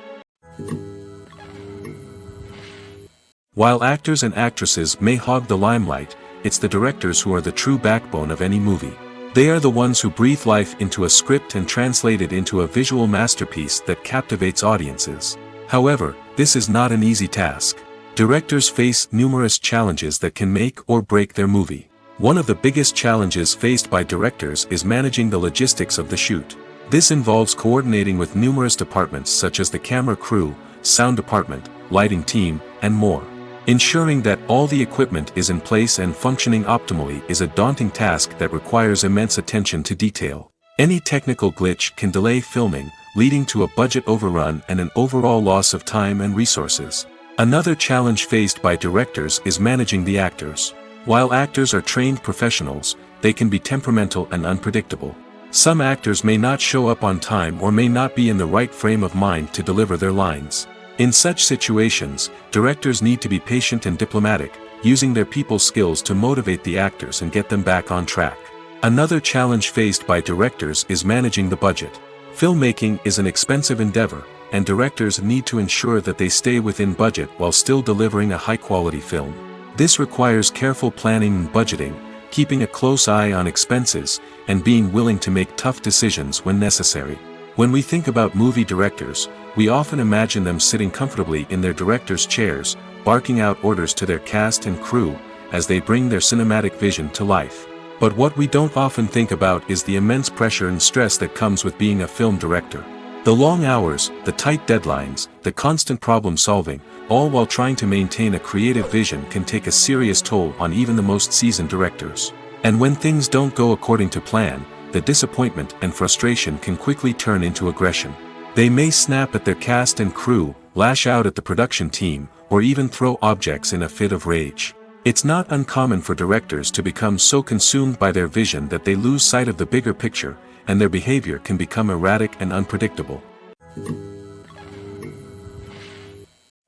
While actors and actresses may hog the limelight, it's the directors who are the true backbone of any movie. They are the ones who breathe life into a script and translate it into a visual masterpiece that captivates audiences. However, this is not an easy task. Directors face numerous challenges that can make or break their movie. One of the biggest challenges faced by directors is managing the logistics of the shoot. This involves coordinating with numerous departments such as the camera crew, sound department, lighting team, and more. Ensuring that all the equipment is in place and functioning optimally is a daunting task that requires immense attention to detail. Any technical glitch can delay filming, leading to a budget overrun and an overall loss of time and resources. Another challenge faced by directors is managing the actors. While actors are trained professionals, they can be temperamental and unpredictable. Some actors may not show up on time or may not be in the right frame of mind to deliver their lines. In such situations, directors need to be patient and diplomatic, using their people skills to motivate the actors and get them back on track. Another challenge faced by directors is managing the budget. Filmmaking is an expensive endeavor, and directors need to ensure that they stay within budget while still delivering a high-quality film. This requires careful planning and budgeting, keeping a close eye on expenses, and being willing to make tough decisions when necessary. When we think about movie directors, we often imagine them sitting comfortably in their director's chairs, barking out orders to their cast and crew, as they bring their cinematic vision to life. But what we don't often think about is the immense pressure and stress that comes with being a film director. The long hours, the tight deadlines, the constant problem solving, all while trying to maintain a creative vision can take a serious toll on even the most seasoned directors. And when things don't go according to plan, the disappointment and frustration can quickly turn into aggression. They may snap at their cast and crew, lash out at the production team, or even throw objects in a fit of rage. It's not uncommon for directors to become so consumed by their vision that they lose sight of the bigger picture, and their behavior can become erratic and unpredictable.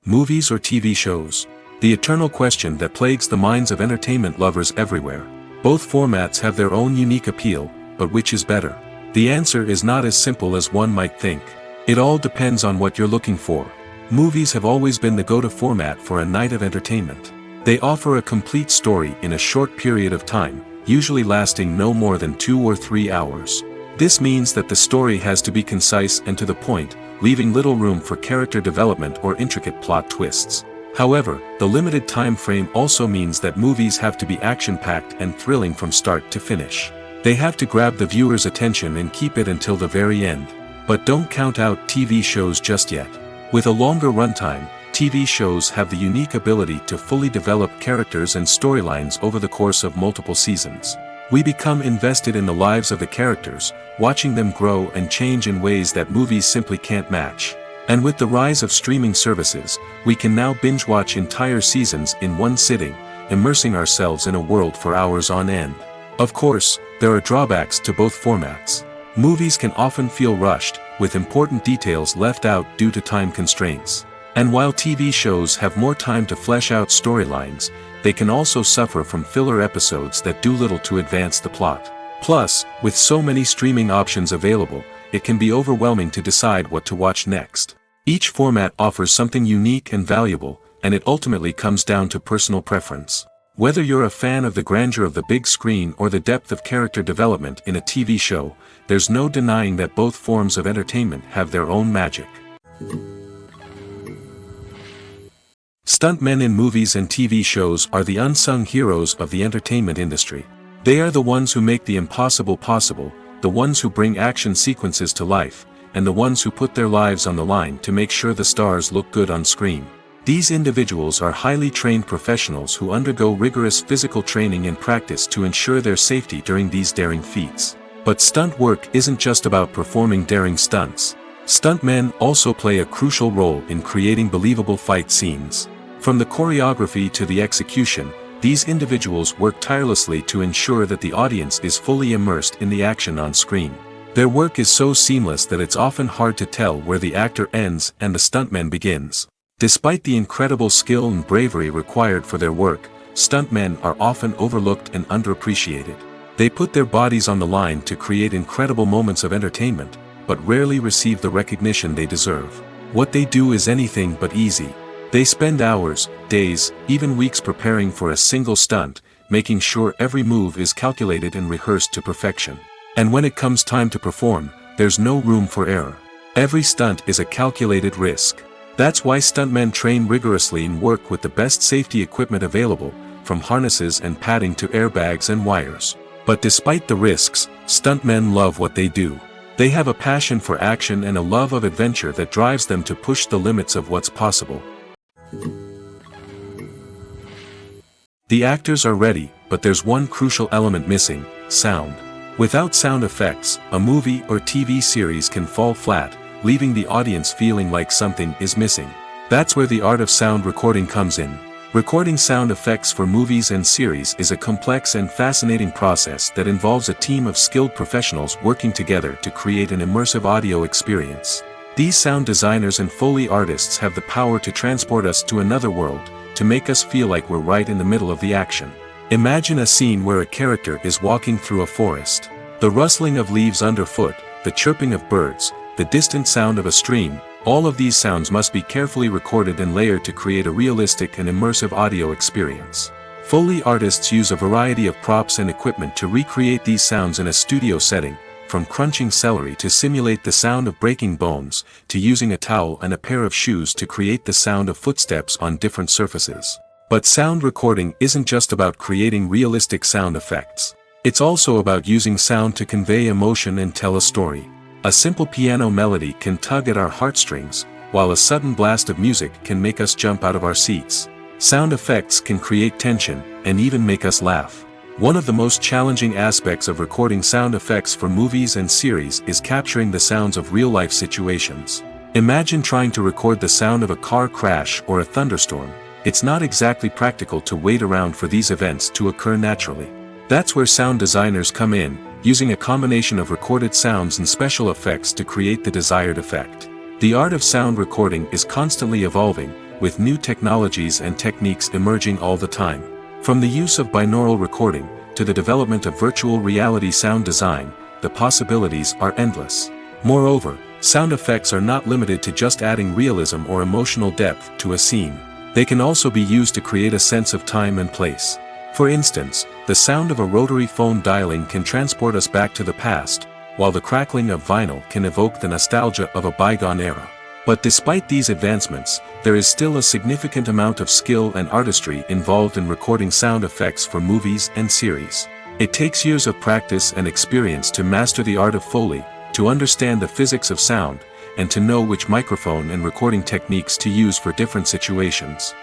Movies or TV shows? The eternal question that plagues the minds of entertainment lovers everywhere. Both formats have their own unique appeal, but which is better? The answer is not as simple as one might think. It all depends on what you're looking for. Movies have always been the go-to format for a night of entertainment. They offer a complete story in a short period of time, usually lasting no more than 2 or 3 hours. This means that the story has to be concise and to the point, leaving little room for character development or intricate plot twists. However, the limited time frame also means that movies have to be action-packed and thrilling from start to finish. They have to grab the viewer's attention and keep it until the very end. But don't count out TV shows just yet. With a longer runtime, TV shows have the unique ability to fully develop characters and storylines over the course of multiple seasons. We become invested in the lives of the characters, watching them grow and change in ways that movies simply can't match. And with the rise of streaming services, we can now binge-watch entire seasons in one sitting, immersing ourselves in a world for hours on end. Of course, there are drawbacks to both formats. Movies can often feel rushed, with important details left out due to time constraints. And while TV shows have more time to flesh out storylines, they can also suffer from filler episodes that do little to advance the plot. Plus, with so many streaming options available, it can be overwhelming to decide what to watch next. Each format offers something unique and valuable, and it ultimately comes down to personal preference. Whether you're a fan of the grandeur of the big screen or the depth of character development in a TV show, there's no denying that both forms of entertainment have their own magic. Stuntmen in movies and TV shows are the unsung heroes of the entertainment industry. They are the ones who make the impossible possible, the ones who bring action sequences to life, and the ones who put their lives on the line to make sure the stars look good on screen. These individuals are highly trained professionals who undergo rigorous physical training and practice to ensure their safety during these daring feats. But stunt work isn't just about performing daring stunts. Stuntmen also play a crucial role in creating believable fight scenes. From the choreography to the execution, these individuals work tirelessly to ensure that the audience is fully immersed in the action on screen. Their work is so seamless that it's often hard to tell where the actor ends and the stuntman begins. Despite the incredible skill and bravery required for their work, stuntmen are often overlooked and underappreciated. They put their bodies on the line to create incredible moments of entertainment, but rarely receive the recognition they deserve. What they do is anything but easy. They spend hours, days, even weeks preparing for a single stunt, making sure every move is calculated and rehearsed to perfection. And when it comes time to perform, there's no room for error. Every stunt is a calculated risk. That's why stuntmen train rigorously and work with the best safety equipment available, from harnesses and padding to airbags and wires. But despite the risks, stuntmen love what they do. They have a passion for action and a love of adventure that drives them to push the limits of what's possible. The actors are ready, but there's one crucial element missing: sound. Without sound effects, a movie or TV series can fall flat, leaving the audience feeling like something is missing. That's where the art of sound recording comes in. Recording sound effects for movies and series is a complex and fascinating process that involves a team of skilled professionals working together to create an immersive audio experience. These sound designers and Foley artists have the power to transport us to another world, to make us feel like we're right in the middle of the action. Imagine a scene where a character is walking through a forest. The rustling of leaves underfoot, the chirping of birds, the distant sound of a stream, all of these sounds must be carefully recorded and layered to create a realistic and immersive audio experience. Foley artists use a variety of props and equipment to recreate these sounds in a studio setting, from crunching celery to simulate the sound of breaking bones, to using a towel and a pair of shoes to create the sound of footsteps on different surfaces. But sound recording isn't just about creating realistic sound effects. It's also about using sound to convey emotion and tell a story. A simple piano melody can tug at our heartstrings, while a sudden blast of music can make us jump out of our seats. Sound effects can create tension, and even make us laugh. One of the most challenging aspects of recording sound effects for movies and series is capturing the sounds of real-life situations. Imagine trying to record the sound of a car crash or a thunderstorm. It's not exactly practical to wait around for these events to occur naturally. That's where sound designers come in, using a combination of recorded sounds and special effects to create the desired effect. The art of sound recording is constantly evolving, with new technologies and techniques emerging all the time. From the use of binaural recording, to the development of virtual reality sound design, the possibilities are endless. Moreover, sound effects are not limited to just adding realism or emotional depth to a scene. They can also be used to create a sense of time and place. For instance, the sound of a rotary phone dialing can transport us back to the past, while the crackling of vinyl can evoke the nostalgia of a bygone era. But despite these advancements, there is still a significant amount of skill and artistry involved in recording sound effects for movies and series. It takes years of practice and experience to master the art of Foley, to understand the physics of sound, and to know which microphone and recording techniques to use for different situations.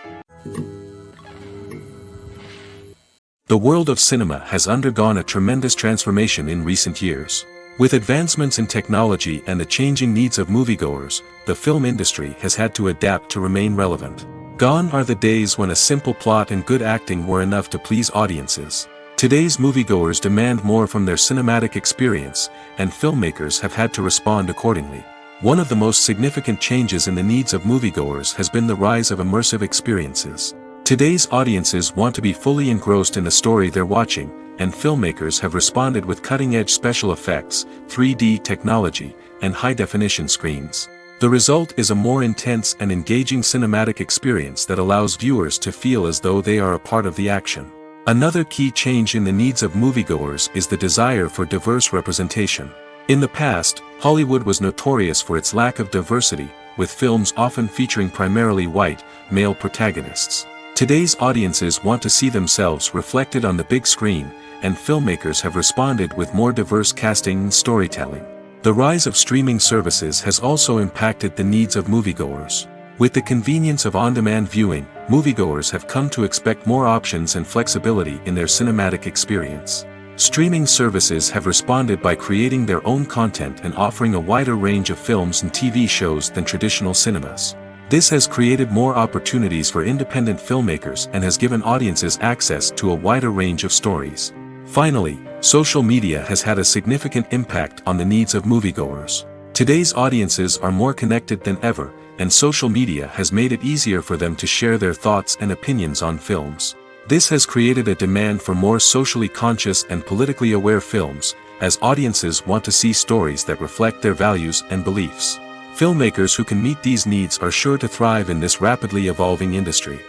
The world of cinema has undergone a tremendous transformation in recent years. With advancements in technology and the changing needs of moviegoers, the film industry has had to adapt to remain relevant. Gone are the days when a simple plot and good acting were enough to please audiences. Today's moviegoers demand more from their cinematic experience, and filmmakers have had to respond accordingly. One of the most significant changes in the needs of moviegoers has been the rise of immersive experiences. Today's audiences want to be fully engrossed in the story they're watching, and filmmakers have responded with cutting-edge special effects, 3D technology, and high-definition screens. The result is a more intense and engaging cinematic experience that allows viewers to feel as though they are a part of the action. Another key change in the needs of moviegoers is the desire for diverse representation. In the past, Hollywood was notorious for its lack of diversity, with films often featuring primarily white, male protagonists. Today's audiences want to see themselves reflected on the big screen, and filmmakers have responded with more diverse casting and storytelling. The rise of streaming services has also impacted the needs of moviegoers. With the convenience of on-demand viewing, moviegoers have come to expect more options and flexibility in their cinematic experience. Streaming services have responded by creating their own content and offering a wider range of films and TV shows than traditional cinemas. This has created more opportunities for independent filmmakers and has given audiences access to a wider range of stories. Finally, social media has had a significant impact on the needs of moviegoers. Today's audiences are more connected than ever, and social media has made it easier for them to share their thoughts and opinions on films. This has created a demand for more socially conscious and politically aware films, as audiences want to see stories that reflect their values and beliefs. Filmmakers who can meet these needs are sure to thrive in this rapidly evolving industry.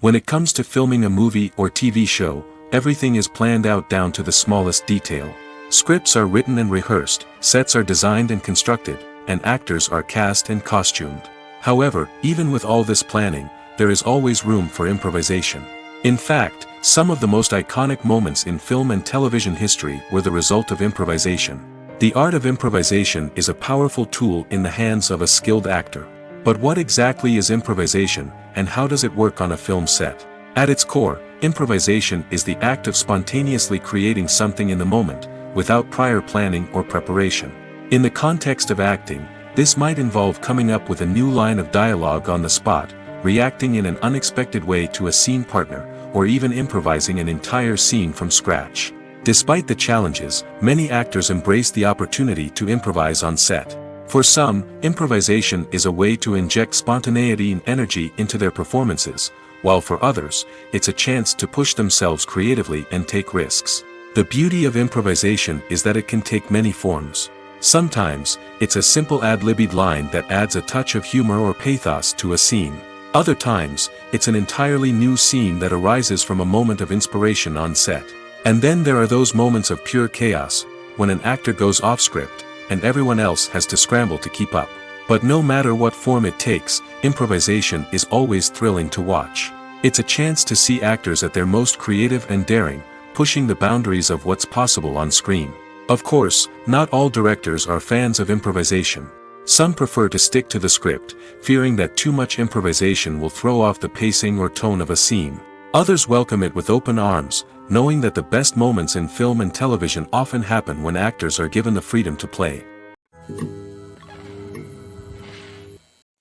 When it comes to filming a movie or TV show, everything is planned out down to the smallest detail. Scripts are written and rehearsed, sets are designed and constructed, and actors are cast and costumed. However, even with all this planning, there is always room for improvisation. In fact, some of the most iconic moments in film and television history were the result of improvisation. The art of improvisation is a powerful tool in the hands of a skilled actor. But what exactly is improvisation, and how does it work on a film set? At its core, improvisation is the act of spontaneously creating something in the moment, without prior planning or preparation. In the context of acting, this might involve coming up with a new line of dialogue on the spot, reacting in an unexpected way to a scene partner, or even improvising an entire scene from scratch. Despite the challenges, many actors embrace the opportunity to improvise on set. For some, improvisation is a way to inject spontaneity and energy into their performances, while for others, it's a chance to push themselves creatively and take risks. The beauty of improvisation is that it can take many forms. Sometimes, it's a simple ad-libbed line that adds a touch of humor or pathos to a scene. Other times, it's an entirely new scene that arises from a moment of inspiration on set. And then there are those moments of pure chaos, when an actor goes off script, and everyone else has to scramble to keep up. But no matter what form it takes, improvisation is always thrilling to watch. It's a chance to see actors at their most creative and daring, pushing the boundaries of what's possible on screen. Of course, not all directors are fans of improvisation. Some prefer to stick to the script, fearing that too much improvisation will throw off the pacing or tone of a scene. Others welcome it with open arms, knowing that the best moments in film and television often happen when actors are given the freedom to play.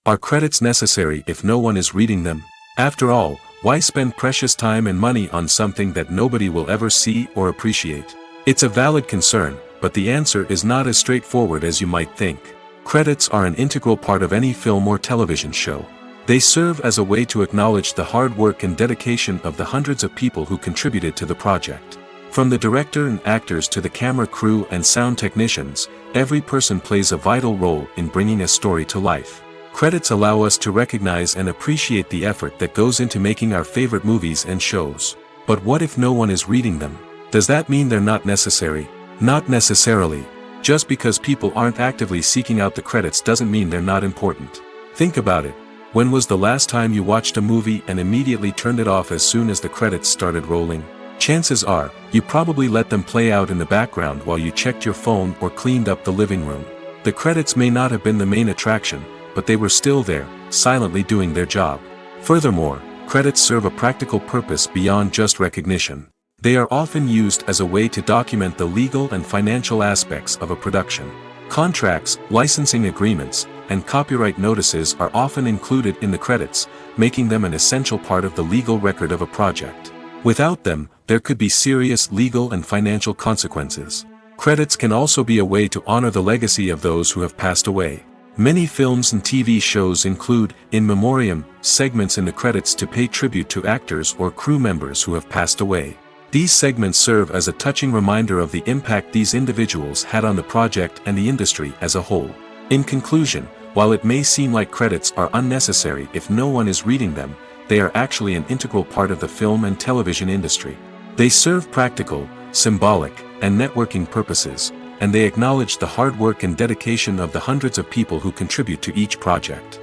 Are credits necessary if no one is reading them? After all, why spend precious time and money on something that nobody will ever see or appreciate? It's a valid concern, but the answer is not as straightforward as you might think. Credits are an integral part of any film or television show. They serve as a way to acknowledge the hard work and dedication of the hundreds of people who contributed to the project. From the director and actors to the camera crew and sound technicians, every person plays a vital role in bringing a story to life. Credits allow us to recognize and appreciate the effort that goes into making our favorite movies and shows. But what if no one is reading them? Does that mean they're not necessary? Not necessarily. Just because people aren't actively seeking out the credits doesn't mean they're not important. Think about it. When was the last time you watched a movie and immediately turned it off as soon as the credits started rolling? Chances are, you probably let them play out in the background while you checked your phone or cleaned up the living room. The credits may not have been the main attraction, but they were still there, silently doing their job. Furthermore, credits serve a practical purpose beyond just recognition. They are often used as a way to document the legal and financial aspects of a production. Contracts, licensing agreements, and copyright notices are often included in the credits, making them an essential part of the legal record of a project. Without them, there could be serious legal and financial consequences. Credits can also be a way to honor the legacy of those who have passed away. Many films and TV shows include, in memoriam, segments in the credits to pay tribute to actors or crew members who have passed away. These segments serve as a touching reminder of the impact these individuals had on the project and the industry as a whole. In conclusion, while it may seem like credits are unnecessary if no one is reading them, they are actually an integral part of the film and television industry. They serve practical, symbolic, and networking purposes, and they acknowledge the hard work and dedication of the hundreds of people who contribute to each project.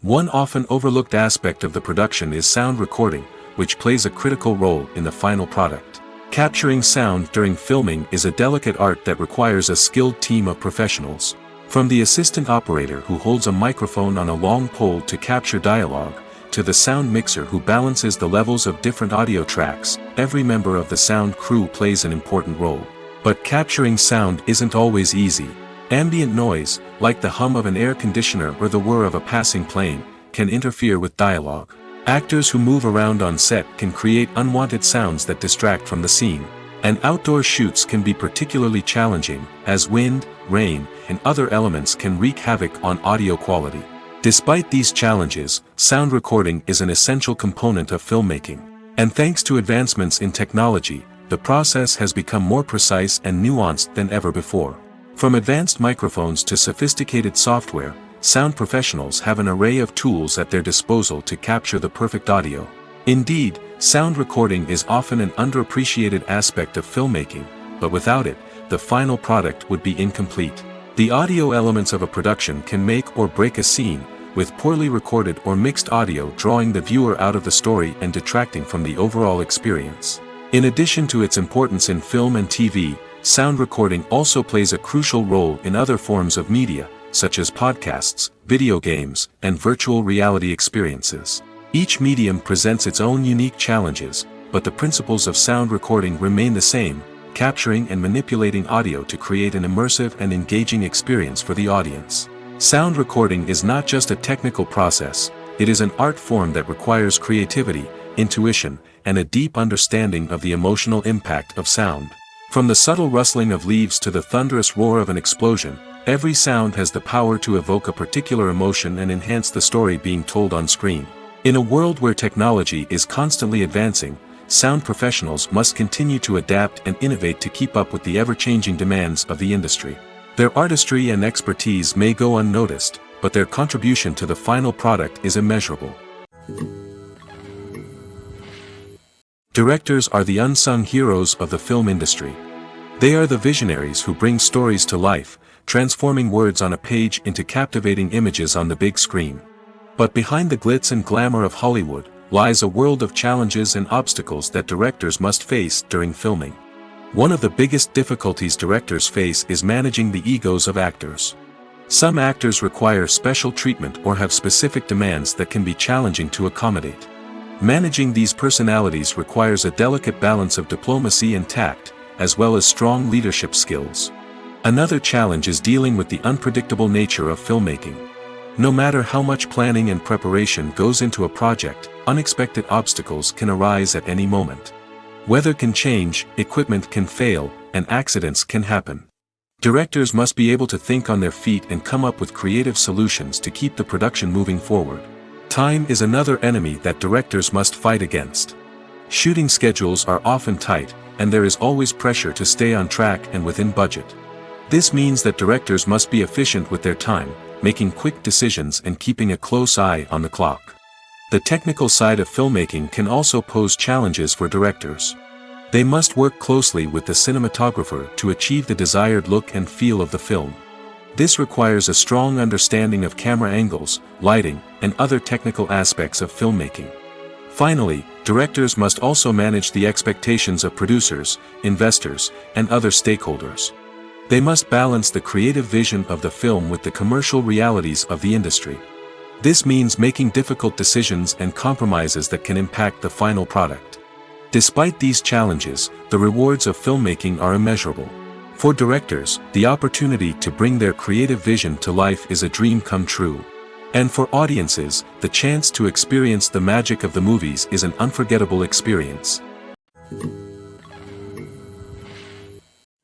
One often overlooked aspect of the production is sound recording, which plays a critical role in the final product. Capturing sound during filming is a delicate art that requires a skilled team of professionals. From the assistant operator who holds a microphone on a long pole to capture dialogue, to the sound mixer who balances the levels of different audio tracks, every member of the sound crew plays an important role. But capturing sound isn't always easy. Ambient noise, like the hum of an air conditioner or the whir of a passing plane, can interfere with dialogue. Actors who move around on set can create unwanted sounds that distract from the scene. And outdoor shoots can be particularly challenging, as wind, rain, and other elements can wreak havoc on audio quality. Despite these challenges, sound recording is an essential component of filmmaking. And thanks to advancements in technology, the process has become more precise and nuanced than ever before. From advanced microphones to sophisticated software, sound professionals have an array of tools at their disposal to capture the perfect audio. Indeed, sound recording is often an underappreciated aspect of filmmaking, but without it, the final product would be incomplete. The audio elements of a production can make or break a scene, with poorly recorded or mixed audio drawing the viewer out of the story and detracting from the overall experience. In addition to its importance in film and TV, sound recording also plays a crucial role in other forms of media, such as podcasts, video games, and virtual reality experiences. Each medium presents its own unique challenges, but the principles of sound recording remain the same, capturing and manipulating audio to create an immersive and engaging experience for the audience. Sound recording is not just a technical process, it is an art form that requires creativity, intuition, and a deep understanding of the emotional impact of sound. From the subtle rustling of leaves to the thunderous roar of an explosion, every sound has the power to evoke a particular emotion and enhance the story being told on screen. In a world where technology is constantly advancing, sound professionals must continue to adapt and innovate to keep up with the ever-changing demands of the industry. Their artistry and expertise may go unnoticed, but their contribution to the final product is immeasurable. Directors are the unsung heroes of the film industry. They are the visionaries who bring stories to life, transforming words on a page into captivating images on the big screen. But behind the glitz and glamour of Hollywood lies a world of challenges and obstacles that directors must face during filming. One of the biggest difficulties directors face is managing the egos of actors. Some actors require special treatment or have specific demands that can be challenging to accommodate. Managing these personalities requires a delicate balance of diplomacy and tact, as well as strong leadership skills. Another challenge is dealing with the unpredictable nature of filmmaking. No matter how much planning and preparation goes into a project, unexpected obstacles can arise at any moment. Weather can change, equipment can fail, and accidents can happen. Directors must be able to think on their feet and come up with creative solutions to keep the production moving forward. Time is another enemy that directors must fight against. Shooting schedules are often tight, and there is always pressure to stay on track and within budget. This means that directors must be efficient with their time, making quick decisions and keeping a close eye on the clock. The technical side of filmmaking can also pose challenges for directors. They must work closely with the cinematographer to achieve the desired look and feel of the film. This requires a strong understanding of camera angles, lighting, and other technical aspects of filmmaking. Finally, directors must also manage the expectations of producers, investors, and other stakeholders. They must balance the creative vision of the film with the commercial realities of the industry. This means making difficult decisions and compromises that can impact the final product. Despite these challenges, the rewards of filmmaking are immeasurable. For directors, the opportunity to bring their creative vision to life is a dream come true. And for audiences, the chance to experience the magic of the movies is an unforgettable experience.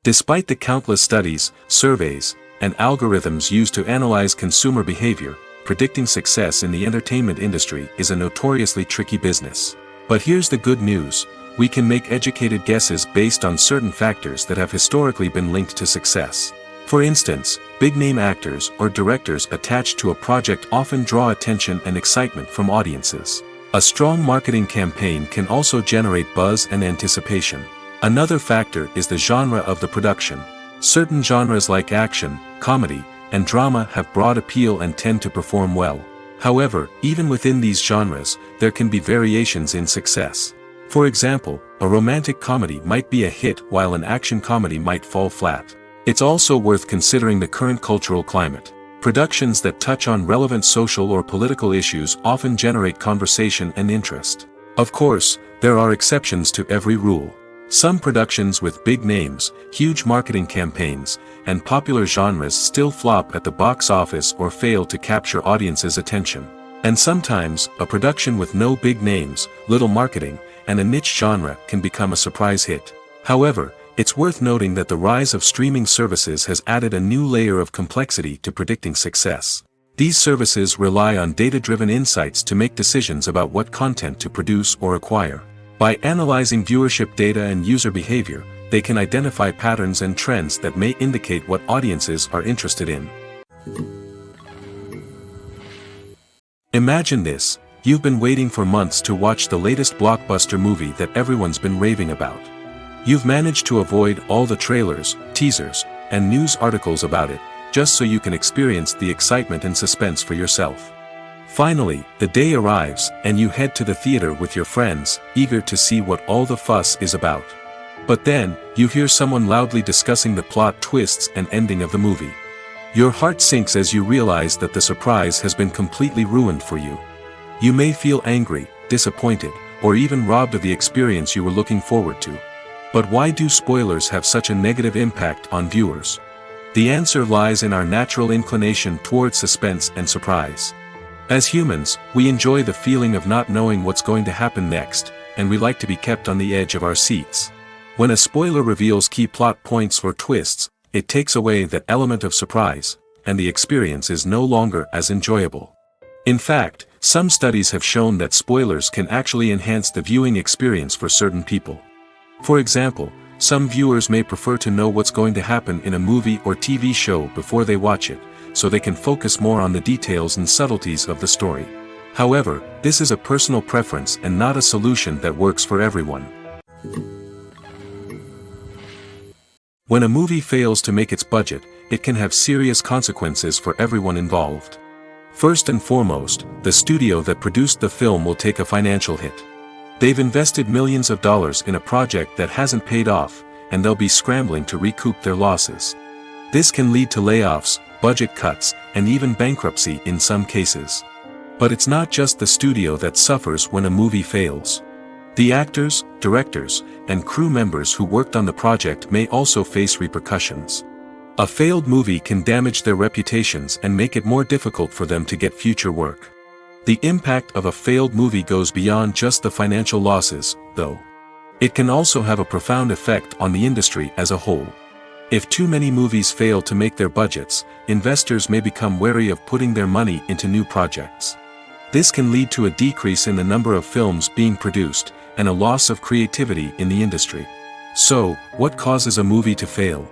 Despite the countless studies, surveys, and algorithms used to analyze consumer behavior, predicting success in the entertainment industry is a notoriously tricky business. But here's the good news: we can make educated guesses based on certain factors that have historically been linked to success. For instance, big-name actors or directors attached to a project often draw attention and excitement from audiences. A strong marketing campaign can also generate buzz and anticipation. Another factor is the genre of the production. Certain genres like action, comedy, and drama have broad appeal and tend to perform well. However, even within these genres, there can be variations in success. For example, a romantic comedy might be a hit while an action comedy might fall flat. It's also worth considering the current cultural climate. Productions that touch on relevant social or political issues often generate conversation and interest. Of course, there are exceptions to every rule. Some productions with big names, huge marketing campaigns, and popular genres still flop at the box office or fail to capture audiences' attention. And sometimes, a production with no big names, little marketing, and a niche genre can become a surprise hit. However, it's worth noting that the rise of streaming services has added a new layer of complexity to predicting success. These services rely on data-driven insights to make decisions about what content to produce or acquire. By analyzing viewership data and user behavior, they can identify patterns and trends that may indicate what audiences are interested in. Imagine this: you've been waiting for months to watch the latest blockbuster movie that everyone's been raving about. You've managed to avoid all the trailers, teasers, and news articles about it, just so you can experience the excitement and suspense for yourself. Finally, the day arrives, and you head to the theater with your friends, eager to see what all the fuss is about. But then, you hear someone loudly discussing the plot twists and ending of the movie. Your heart sinks as you realize that the surprise has been completely ruined for you. You may feel angry, disappointed, or even robbed of the experience you were looking forward to. But why do spoilers have such a negative impact on viewers? The answer lies in our natural inclination toward suspense and surprise. As humans, we enjoy the feeling of not knowing what's going to happen next, and we like to be kept on the edge of our seats. When a spoiler reveals key plot points or twists, it takes away that element of surprise, and the experience is no longer as enjoyable. In fact, some studies have shown that spoilers can actually enhance the viewing experience for certain people. For example, some viewers may prefer to know what's going to happen in a movie or TV show before they watch it, so they can focus more on the details and subtleties of the story. However, this is a personal preference and not a solution that works for everyone. When a movie fails to make its budget, it can have serious consequences for everyone involved. First and foremost, the studio that produced the film will take a financial hit. They've invested millions of dollars in a project that hasn't paid off, and they'll be scrambling to recoup their losses. This can lead to layoffs, budget cuts, and even bankruptcy in some cases. But it's not just the studio that suffers when a movie fails. The actors, directors, and crew members who worked on the project may also face repercussions. A failed movie can damage their reputations and make it more difficult for them to get future work. The impact of a failed movie goes beyond just the financial losses, though. It can also have a profound effect on the industry as a whole. If too many movies fail to make their budgets, investors may become wary of putting their money into new projects. This can lead to a decrease in the number of films being produced, and a loss of creativity in the industry. So, what causes a movie to fail?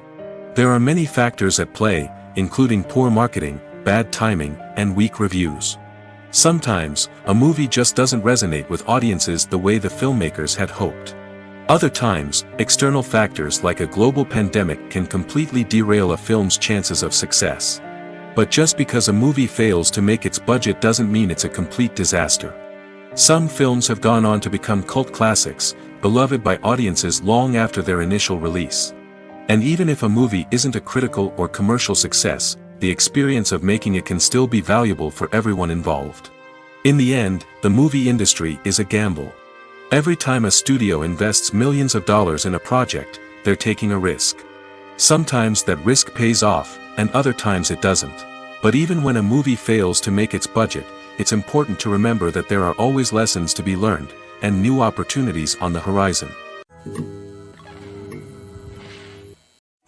There are many factors at play, including poor marketing, bad timing, and weak reviews. Sometimes, a movie just doesn't resonate with audiences the way the filmmakers had hoped. Other times, external factors like a global pandemic can completely derail a film's chances of success. But just because a movie fails to make its budget doesn't mean it's a complete disaster. Some films have gone on to become cult classics, beloved by audiences long after their initial release. And even if a movie isn't a critical or commercial success, the experience of making it can still be valuable for everyone involved. In the end, the movie industry is a gamble. Every time a studio invests millions of dollars in a project, they're taking a risk. Sometimes that risk pays off, and other times it doesn't. But even when a movie fails to make its budget, it's important to remember that there are always lessons to be learned, and new opportunities on the horizon.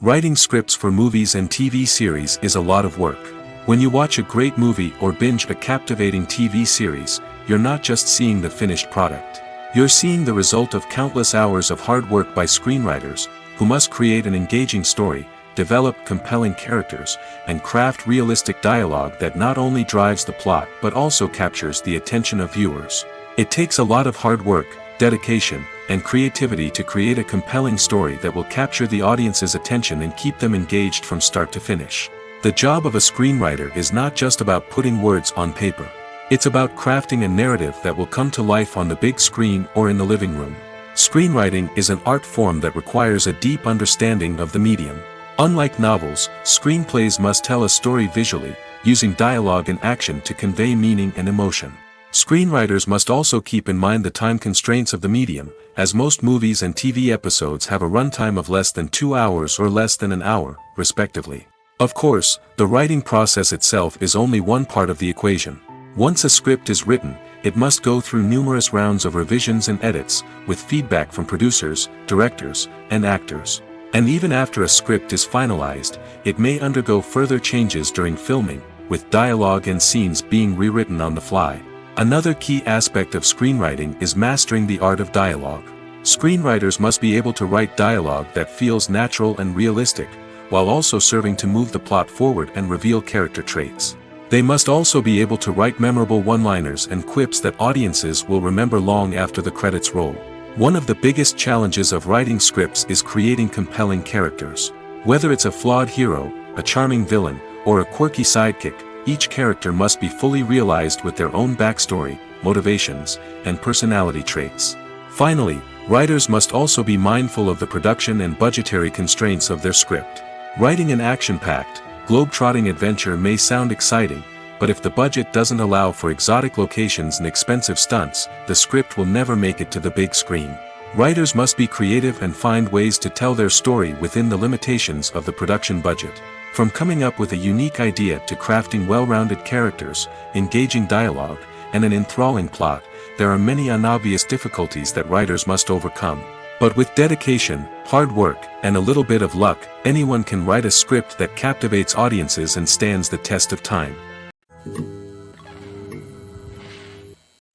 Writing scripts for movies and TV series is a lot of work. When you watch a great movie or binge a captivating TV series, you're not just seeing the finished product. You're seeing the result of countless hours of hard work by screenwriters, who must create an engaging story, develop compelling characters, and craft realistic dialogue that not only drives the plot but also captures the attention of viewers. It takes a lot of hard work, dedication, and creativity to create a compelling story that will capture the audience's attention and keep them engaged from start to finish. The job of a screenwriter is not just about putting words on paper. It's about crafting a narrative that will come to life on the big screen or in the living room. Screenwriting is an art form that requires a deep understanding of the medium. Unlike novels, screenplays must tell a story visually, using dialogue and action to convey meaning and emotion. Screenwriters must also keep in mind the time constraints of the medium, as most movies and TV episodes have a runtime of less than 2 hours or less than an hour, respectively. Of course, the writing process itself is only one part of the equation. Once a script is written, it must go through numerous rounds of revisions and edits, with feedback from producers, directors, and actors. And even after a script is finalized, it may undergo further changes during filming, with dialogue and scenes being rewritten on the fly. Another key aspect of screenwriting is mastering the art of dialogue. Screenwriters must be able to write dialogue that feels natural and realistic, while also serving to move the plot forward and reveal character traits. They must also be able to write memorable one-liners and quips that audiences will remember long after the credits roll. One of the biggest challenges of writing scripts is creating compelling characters. Whether it's a flawed hero, a charming villain, or a quirky sidekick, each character must be fully realized with their own backstory, motivations, and personality traits. Finally, writers must also be mindful of the production and budgetary constraints of their script. Writing an action-packed, globe-trotting adventure may sound exciting, but if the budget doesn't allow for exotic locations and expensive stunts, the script will never make it to the big screen. Writers must be creative and find ways to tell their story within the limitations of the production budget. From coming up with a unique idea to crafting well-rounded characters, engaging dialogue, and an enthralling plot, there are many unobvious difficulties that writers must overcome. But with dedication, hard work, and a little bit of luck, anyone can write a script that captivates audiences and stands the test of time.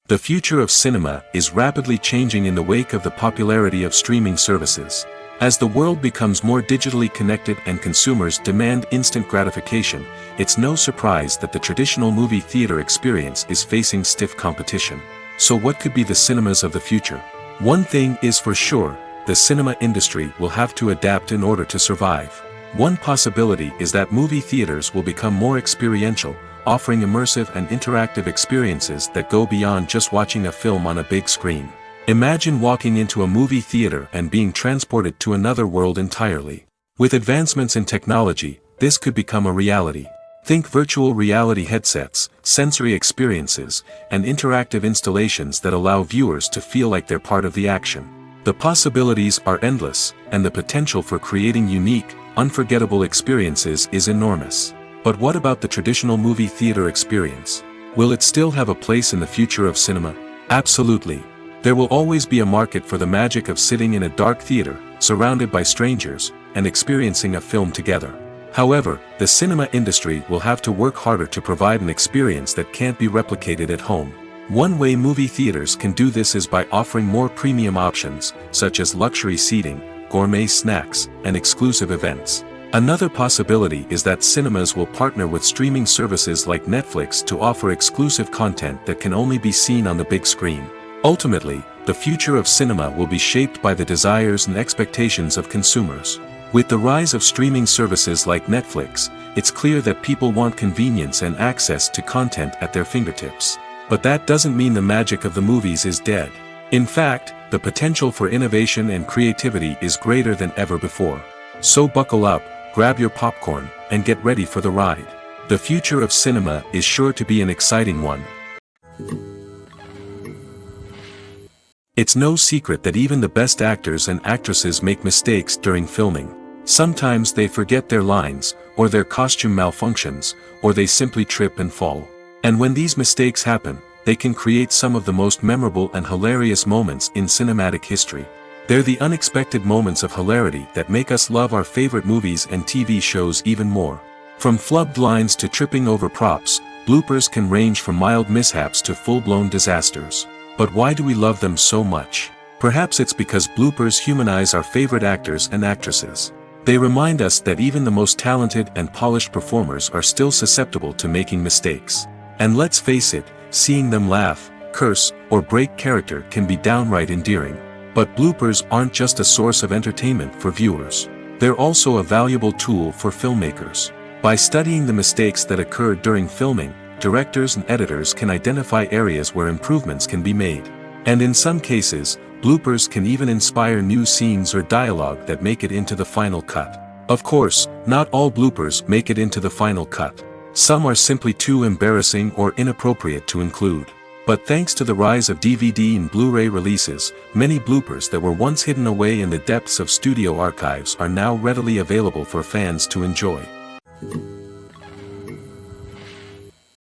The future of cinema is rapidly changing in the wake of the popularity of streaming services. As the world becomes more digitally connected and consumers demand instant gratification, it's no surprise that the traditional movie theater experience is facing stiff competition. So what could be the cinemas of the future? One thing is for sure, the cinema industry will have to adapt in order to survive. One possibility is that movie theaters will become more experiential, offering immersive and interactive experiences that go beyond just watching a film on a big screen. Imagine walking into a movie theater and being transported to another world entirely. With advancements in technology, this could become a reality. Think virtual reality headsets, sensory experiences, and interactive installations that allow viewers to feel like they're part of the action. The possibilities are endless, and the potential for creating unique, unforgettable experiences is enormous. But what about the traditional movie theater experience? Will it still have a place in the future of cinema? Absolutely. There will always be a market for the magic of sitting in a dark theater, surrounded by strangers, and experiencing a film together. However, the cinema industry will have to work harder to provide an experience that can't be replicated at home. One way movie theaters can do this is by offering more premium options, such as luxury seating, gourmet snacks, and exclusive events. Another possibility is that cinemas will partner with streaming services like Netflix to offer exclusive content that can only be seen on the big screen. Ultimately, the future of cinema will be shaped by the desires and expectations of consumers. With the rise of streaming services like Netflix, it's clear that people want convenience and access to content at their fingertips. But that doesn't mean the magic of the movies is dead. In fact, the potential for innovation and creativity is greater than ever before. So buckle up, grab your popcorn, and get ready for the ride. The future of cinema is sure to be an exciting one. It's no secret that even the best actors and actresses make mistakes during filming. Sometimes they forget their lines, or their costume malfunctions, or they simply trip and fall. And when these mistakes happen, they can create some of the most memorable and hilarious moments in cinematic history. They're the unexpected moments of hilarity that make us love our favorite movies and TV shows even more. From flubbed lines to tripping over props, bloopers can range from mild mishaps to full-blown disasters. But why do we love them so much? Perhaps it's because bloopers humanize our favorite actors and actresses. They remind us that even the most talented and polished performers are still susceptible to making mistakes. And let's face it, seeing them laugh, curse, or break character can be downright endearing. But bloopers aren't just a source of entertainment for viewers. They're also a valuable tool for filmmakers. By studying the mistakes that occurred during filming, directors and editors can identify areas where improvements can be made. And in some cases, bloopers can even inspire new scenes or dialogue that make it into the final cut. Of course, not all bloopers make it into the final cut. Some are simply too embarrassing or inappropriate to include. But thanks to the rise of DVD and Blu-ray releases, many bloopers that were once hidden away in the depths of studio archives are now readily available for fans to enjoy.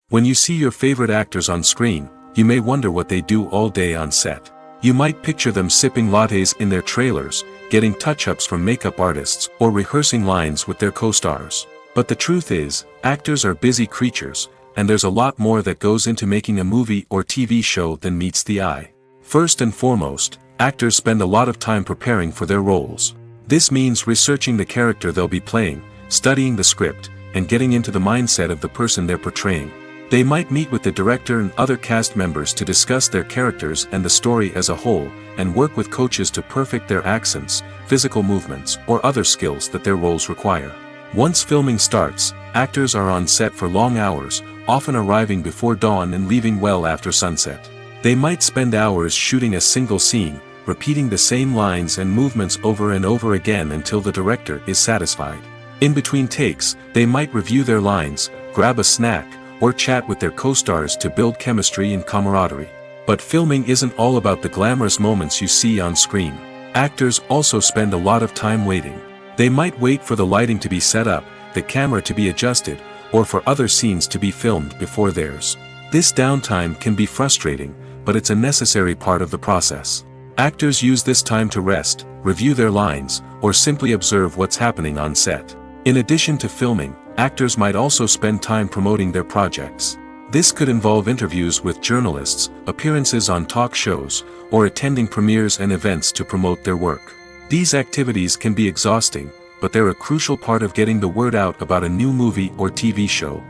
When you see your favorite actors on screen, you may wonder what they do all day on set. You might picture them sipping lattes in their trailers, getting touch-ups from makeup artists, or rehearsing lines with their co-stars. But the truth is, actors are busy creatures, and there's a lot more that goes into making a movie or TV show than meets the eye. First and foremost, actors spend a lot of time preparing for their roles. This means researching the character they'll be playing, studying the script, and getting into the mindset of the person they're portraying. They might meet with the director and other cast members to discuss their characters and the story as a whole, and work with coaches to perfect their accents, physical movements, or other skills that their roles require. Once filming starts, actors are on set for long hours, often arriving before dawn and leaving well after sunset. They might spend hours shooting a single scene, repeating the same lines and movements over and over again until the director is satisfied. In between takes, they might review their lines, grab a snack, or chat with their co-stars to build chemistry and camaraderie. But filming isn't all about the glamorous moments you see on screen. Actors also spend a lot of time waiting. They might wait for the lighting to be set up, the camera to be adjusted, or for other scenes to be filmed before theirs. This downtime can be frustrating, but it's a necessary part of the process. Actors use this time to rest, review their lines, or simply observe what's happening on set. In addition to filming, actors might also spend time promoting their projects. This could involve interviews with journalists, appearances on talk shows, or attending premieres and events to promote their work. These activities can be exhausting, but they're a crucial part of getting the word out about a new movie or TV show.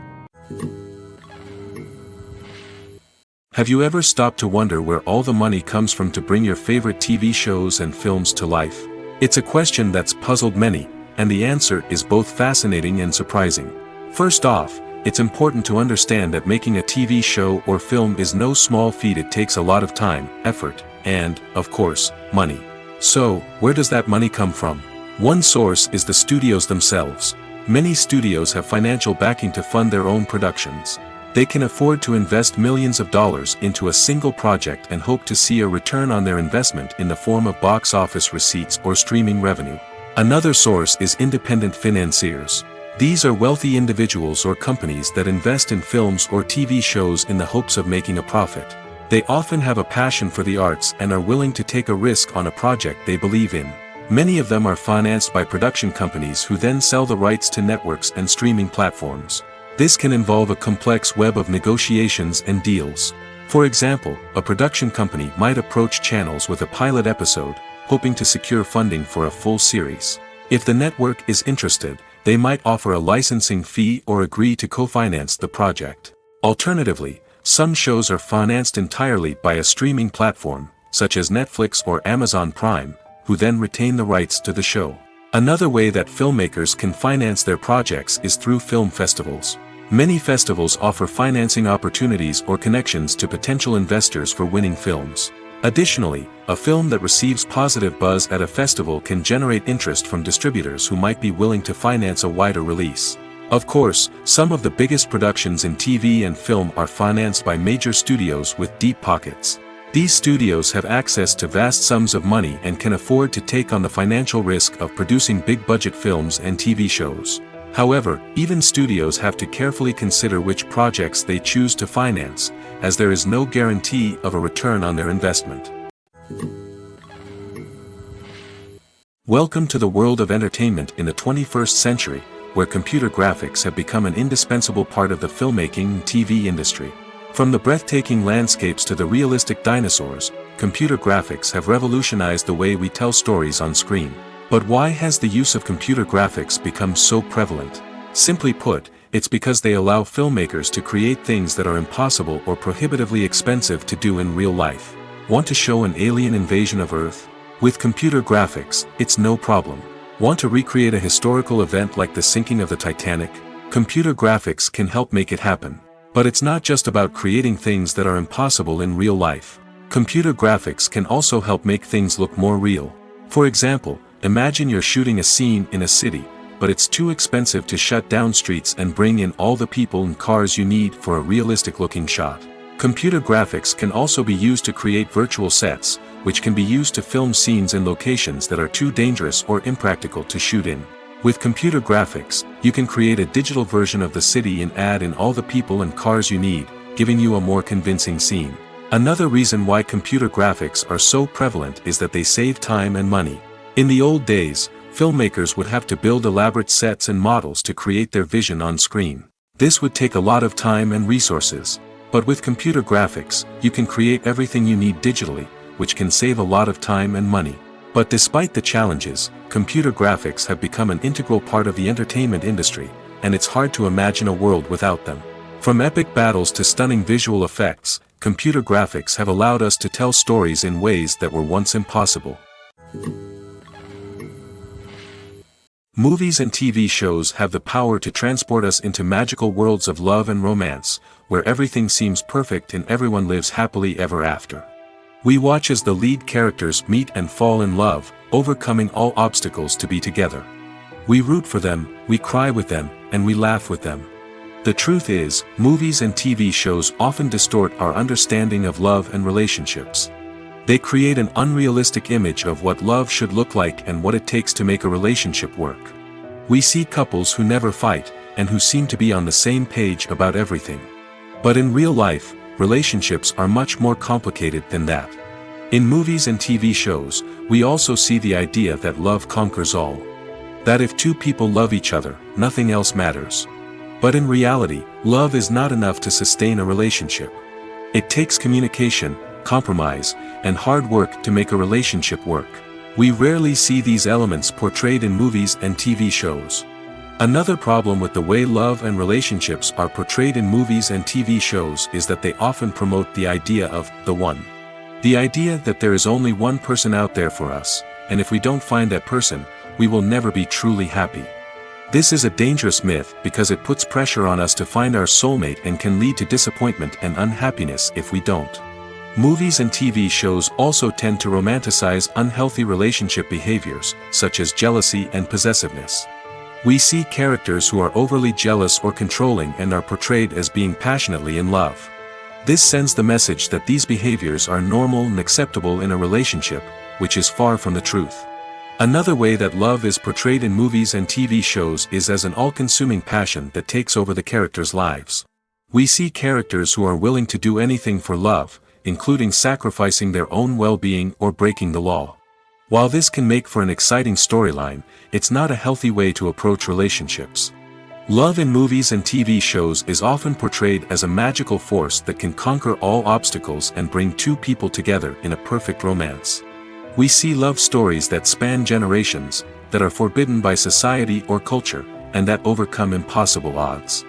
Have you ever stopped to wonder where all the money comes from to bring your favorite TV shows and films to life? It's a question that's puzzled many, and the answer is both fascinating and surprising. First off, it's important to understand that making a TV show or film is no small feat. It takes a lot of time, effort, and, of course, money. So, where does that money come from? One source is the studios themselves. Many studios have financial backing to fund their own productions. They can afford to invest millions of dollars into a single project and hope to see a return on their investment in the form of box office receipts or streaming revenue. Another source is independent financiers. These are wealthy individuals or companies that invest in films or TV shows in the hopes of making a profit. They often have a passion for the arts and are willing to take a risk on a project they believe in. Many of them are financed by production companies who then sell the rights to networks and streaming platforms. This can involve a complex web of negotiations and deals. For example, a production company might approach channels with a pilot episode, hoping to secure funding for a full series. If the network is interested, they might offer a licensing fee or agree to co-finance the project. Alternatively, some shows are financed entirely by a streaming platform, such as Netflix or Amazon Prime, who then retain the rights to the show. Another way that filmmakers can finance their projects is through film festivals. Many festivals offer financing opportunities or connections to potential investors for winning films. Additionally, a film that receives positive buzz at a festival can generate interest from distributors who might be willing to finance a wider release. Of course, some of the biggest productions in TV and film are financed by major studios with deep pockets. These studios have access to vast sums of money and can afford to take on the financial risk of producing big-budget films and TV shows. However, even studios have to carefully consider which projects they choose to finance, as there is no guarantee of a return on their investment. Welcome to the world of entertainment in the 21st century, where computer graphics have become an indispensable part of the filmmaking and TV industry. From the breathtaking landscapes to the realistic dinosaurs, computer graphics have revolutionized the way we tell stories on screen. But why has the use of computer graphics become so prevalent? Simply put, it's because they allow filmmakers to create things that are impossible or prohibitively expensive to do in real life. Want to show an alien invasion of Earth? With computer graphics, it's no problem. Want to recreate a historical event like the sinking of the Titanic? Computer graphics can help make it happen. But it's not just about creating things that are impossible in real life. Computer graphics can also help make things look more real. For example, imagine you're shooting a scene in a city, but it's too expensive to shut down streets and bring in all the people and cars you need for a realistic-looking shot. Computer graphics can also be used to create virtual sets, which can be used to film scenes in locations that are too dangerous or impractical to shoot in. With computer graphics, you can create a digital version of the city and add in all the people and cars you need, giving you a more convincing scene. Another reason why computer graphics are so prevalent is that they save time and money. In the old days, filmmakers would have to build elaborate sets and models to create their vision on screen. This would take a lot of time and resources. But with computer graphics, you can create everything you need digitally, which can save a lot of time and money. But despite the challenges, computer graphics have become an integral part of the entertainment industry, and it's hard to imagine a world without them. From epic battles to stunning visual effects, computer graphics have allowed us to tell stories in ways that were once impossible. Movies and TV shows have the power to transport us into magical worlds of love and romance, where everything seems perfect and everyone lives happily ever after. We watch as the lead characters meet and fall in love, overcoming all obstacles to be together. We root for them, we cry with them, and we laugh with them. The truth is, movies and TV shows often distort our understanding of love and relationships. They create an unrealistic image of what love should look like and what it takes to make a relationship work. We see couples who never fight, and who seem to be on the same page about everything. But in real life, relationships are much more complicated than that. In movies and TV shows, we also see the idea that love conquers all. That if two people love each other, nothing else matters. But in reality, love is not enough to sustain a relationship. It takes communication, compromise, and hard work to make a relationship work. We rarely see these elements portrayed in movies and TV shows. Another problem with the way love and relationships are portrayed in movies and TV shows is that they often promote the idea of the one. The idea that there is only one person out there for us, and if we don't find that person, we will never be truly happy. This is a dangerous myth because it puts pressure on us to find our soulmate and can lead to disappointment and unhappiness if we don't. Movies and TV shows also tend to romanticize unhealthy relationship behaviors, such as jealousy and possessiveness. We see characters who are overly jealous or controlling and are portrayed as being passionately in love. This sends the message that these behaviors are normal and acceptable in a relationship, which is far from the truth. Another way that love is portrayed in movies and TV shows is as an all-consuming passion that takes over the characters' lives. We see characters who are willing to do anything for love, including sacrificing their own well-being or breaking the law. While this can make for an exciting storyline, it's not a healthy way to approach relationships. Love in movies and TV shows is often portrayed as a magical force that can conquer all obstacles and bring two people together in a perfect romance. We see love stories that span generations, that are forbidden by society or culture, and that overcome impossible odds.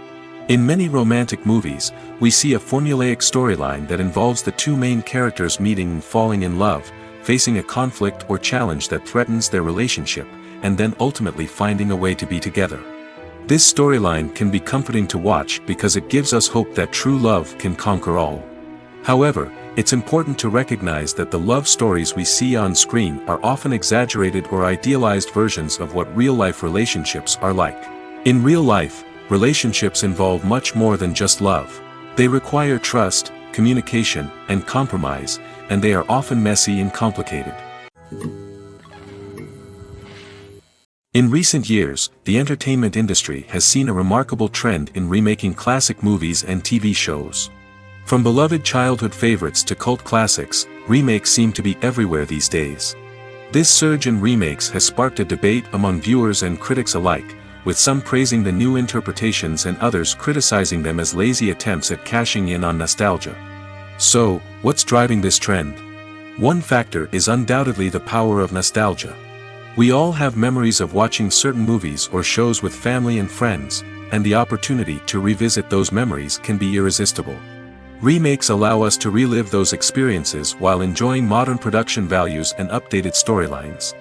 In many romantic movies, we see a formulaic storyline that involves the two main characters meeting and falling in love, facing a conflict or challenge that threatens their relationship, and then ultimately finding a way to be together. This storyline can be comforting to watch because it gives us hope that true love can conquer all. However, it's important to recognize that the love stories we see on screen are often exaggerated or idealized versions of what real-life relationships are like. In real life, relationships involve much more than just love. They require trust, communication, and compromise, and they are often messy and complicated. In recent years, the entertainment industry has seen a remarkable trend in remaking classic movies and TV shows. From beloved childhood favorites to cult classics, remakes seem to be everywhere these days. This surge in remakes has sparked a debate among viewers and critics alike, with some praising the new interpretations and others criticizing them as lazy attempts at cashing in on nostalgia. So, what's driving this trend? One factor is undoubtedly the power of nostalgia. We all have memories of watching certain movies or shows with family and friends, and the opportunity to revisit those memories can be irresistible. Remakes allow us to relive those experiences while enjoying modern production values and updated storylines.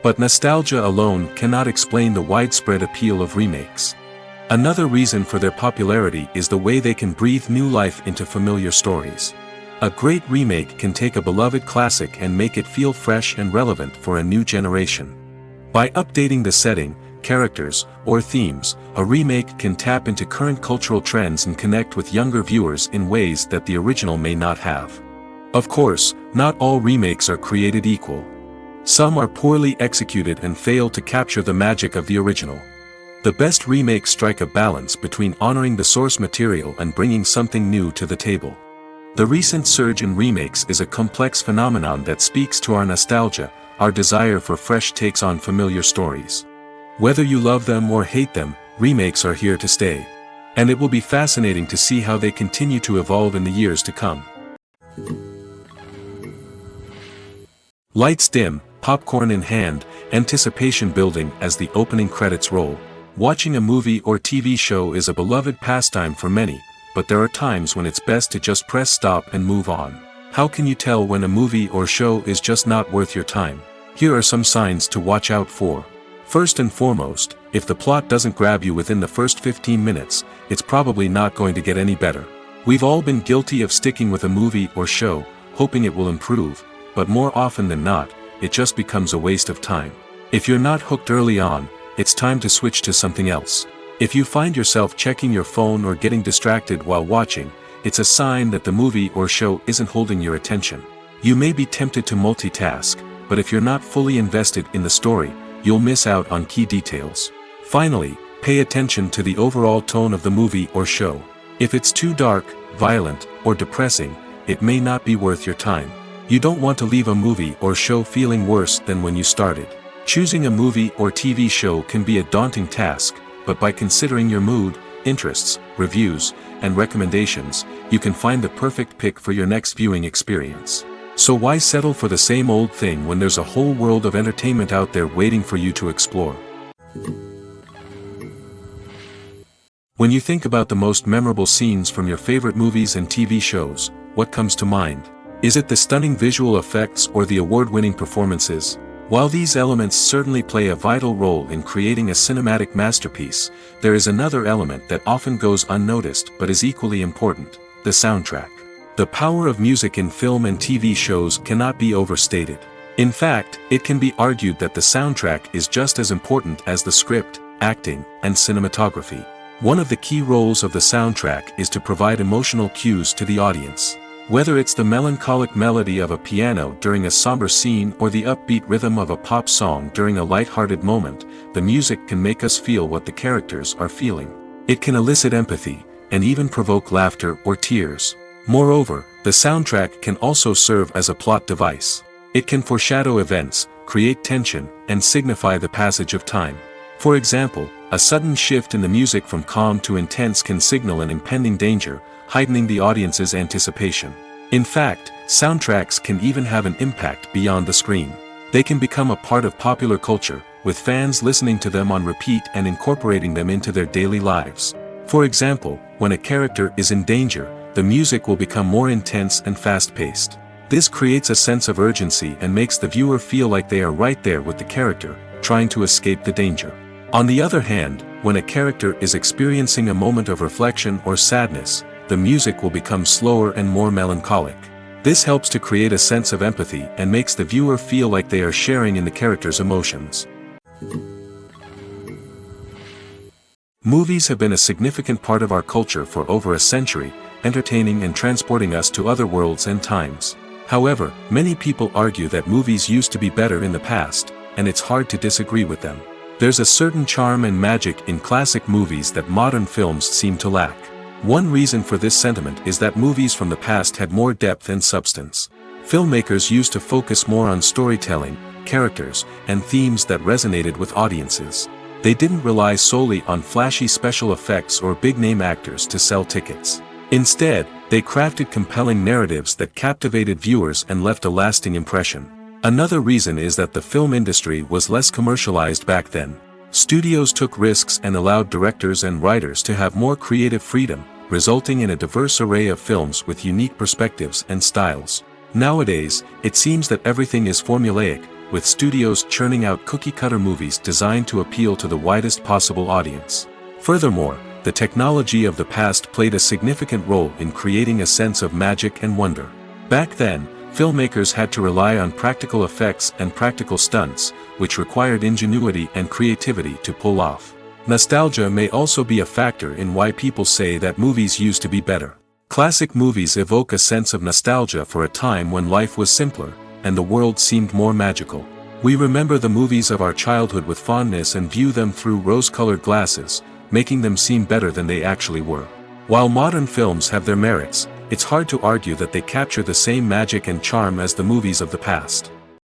But nostalgia alone cannot explain the widespread appeal of remakes. Another reason for their popularity is the way they can breathe new life into familiar stories. A great remake can take a beloved classic and make it feel fresh and relevant for a new generation. By updating the setting, characters, or themes, a remake can tap into current cultural trends and connect with younger viewers in ways that the original may not have. Of course, not all remakes are created equal. Some are poorly executed and fail to capture the magic of the original. The best remakes strike a balance between honoring the source material and bringing something new to the table. The recent surge in remakes is a complex phenomenon that speaks to our nostalgia, our desire for fresh takes on familiar stories. Whether you love them or hate them, remakes are here to stay. And it will be fascinating to see how they continue to evolve in the years to come. Lights dim, popcorn in hand, anticipation building as the opening credits roll. Watching a movie or TV show is a beloved pastime for many, but there are times when it's best to just press stop and move on. How can you tell when a movie or show is just not worth your time? Here are some signs to watch out for. First and foremost, if the plot doesn't grab you within the first 15 minutes, it's probably not going to get any better. We've all been guilty of sticking with a movie or show, hoping it will improve, but more often than not, it just becomes a waste of time. If you're not hooked early on, it's time to switch to something else. If you find yourself checking your phone or getting distracted while watching, it's a sign that the movie or show isn't holding your attention. You may be tempted to multitask, but if you're not fully invested in the story, you'll miss out on key details. Finally, pay attention to the overall tone of the movie or show. If it's too dark, violent, or depressing, it may not be worth your time. You don't want to leave a movie or show feeling worse than when you started. Choosing a movie or TV show can be a daunting task, but by considering your mood, interests, reviews, and recommendations, you can find the perfect pick for your next viewing experience. So why settle for the same old thing when there's a whole world of entertainment out there waiting for you to explore? When you think about the most memorable scenes from your favorite movies and TV shows, what comes to mind? Is it the stunning visual effects or the award-winning performances? While these elements certainly play a vital role in creating a cinematic masterpiece, there is another element that often goes unnoticed but is equally important: the soundtrack. The power of music in film and TV shows cannot be overstated. In fact, it can be argued that the soundtrack is just as important as the script, acting, and cinematography. One of the key roles of the soundtrack is to provide emotional cues to the audience. Whether it's the melancholic melody of a piano during a somber scene or the upbeat rhythm of a pop song during a light-hearted moment, the music can make us feel what the characters are feeling. It can elicit empathy, and even provoke laughter or tears. Moreover, the soundtrack can also serve as a plot device. It can foreshadow events, create tension, and signify the passage of time. For example, a sudden shift in the music from calm to intense can signal an impending danger, heightening the audience's anticipation. In fact, soundtracks can even have an impact beyond the screen. They can become a part of popular culture, with fans listening to them on repeat and incorporating them into their daily lives. For example, when a character is in danger, the music will become more intense and fast-paced. This creates a sense of urgency and makes the viewer feel like they are right there with the character, trying to escape the danger. On the other hand, when a character is experiencing a moment of reflection or sadness, the music will become slower and more melancholic. This helps to create a sense of empathy and makes the viewer feel like they are sharing in the character's emotions. Movies have been a significant part of our culture for over a century, entertaining and transporting us to other worlds and times. However, many people argue that movies used to be better in the past, and it's hard to disagree with them. There's a certain charm and magic in classic movies that modern films seem to lack. One reason for this sentiment is that movies from the past had more depth and substance. Filmmakers used to focus more on storytelling, characters, and themes that resonated with audiences. They didn't rely solely on flashy special effects or big-name actors to sell tickets. Instead, they crafted compelling narratives that captivated viewers and left a lasting impression. Another reason is that the film industry was less commercialized back then. Studios took risks and allowed directors and writers to have more creative freedom, resulting in a diverse array of films with unique perspectives and styles. Nowadays, it seems that everything is formulaic, with studios churning out cookie-cutter movies designed to appeal to the widest possible audience. Furthermore, the technology of the past played a significant role in creating a sense of magic and wonder. Back then, filmmakers had to rely on practical effects and practical stunts, which required ingenuity and creativity to pull off. Nostalgia may also be a factor in why people say that movies used to be better. Classic movies evoke a sense of nostalgia for a time when life was simpler, and the world seemed more magical. We remember the movies of our childhood with fondness and view them through rose-colored glasses, making them seem better than they actually were. While modern films have their merits, it's hard to argue that they capture the same magic and charm as the movies of the past.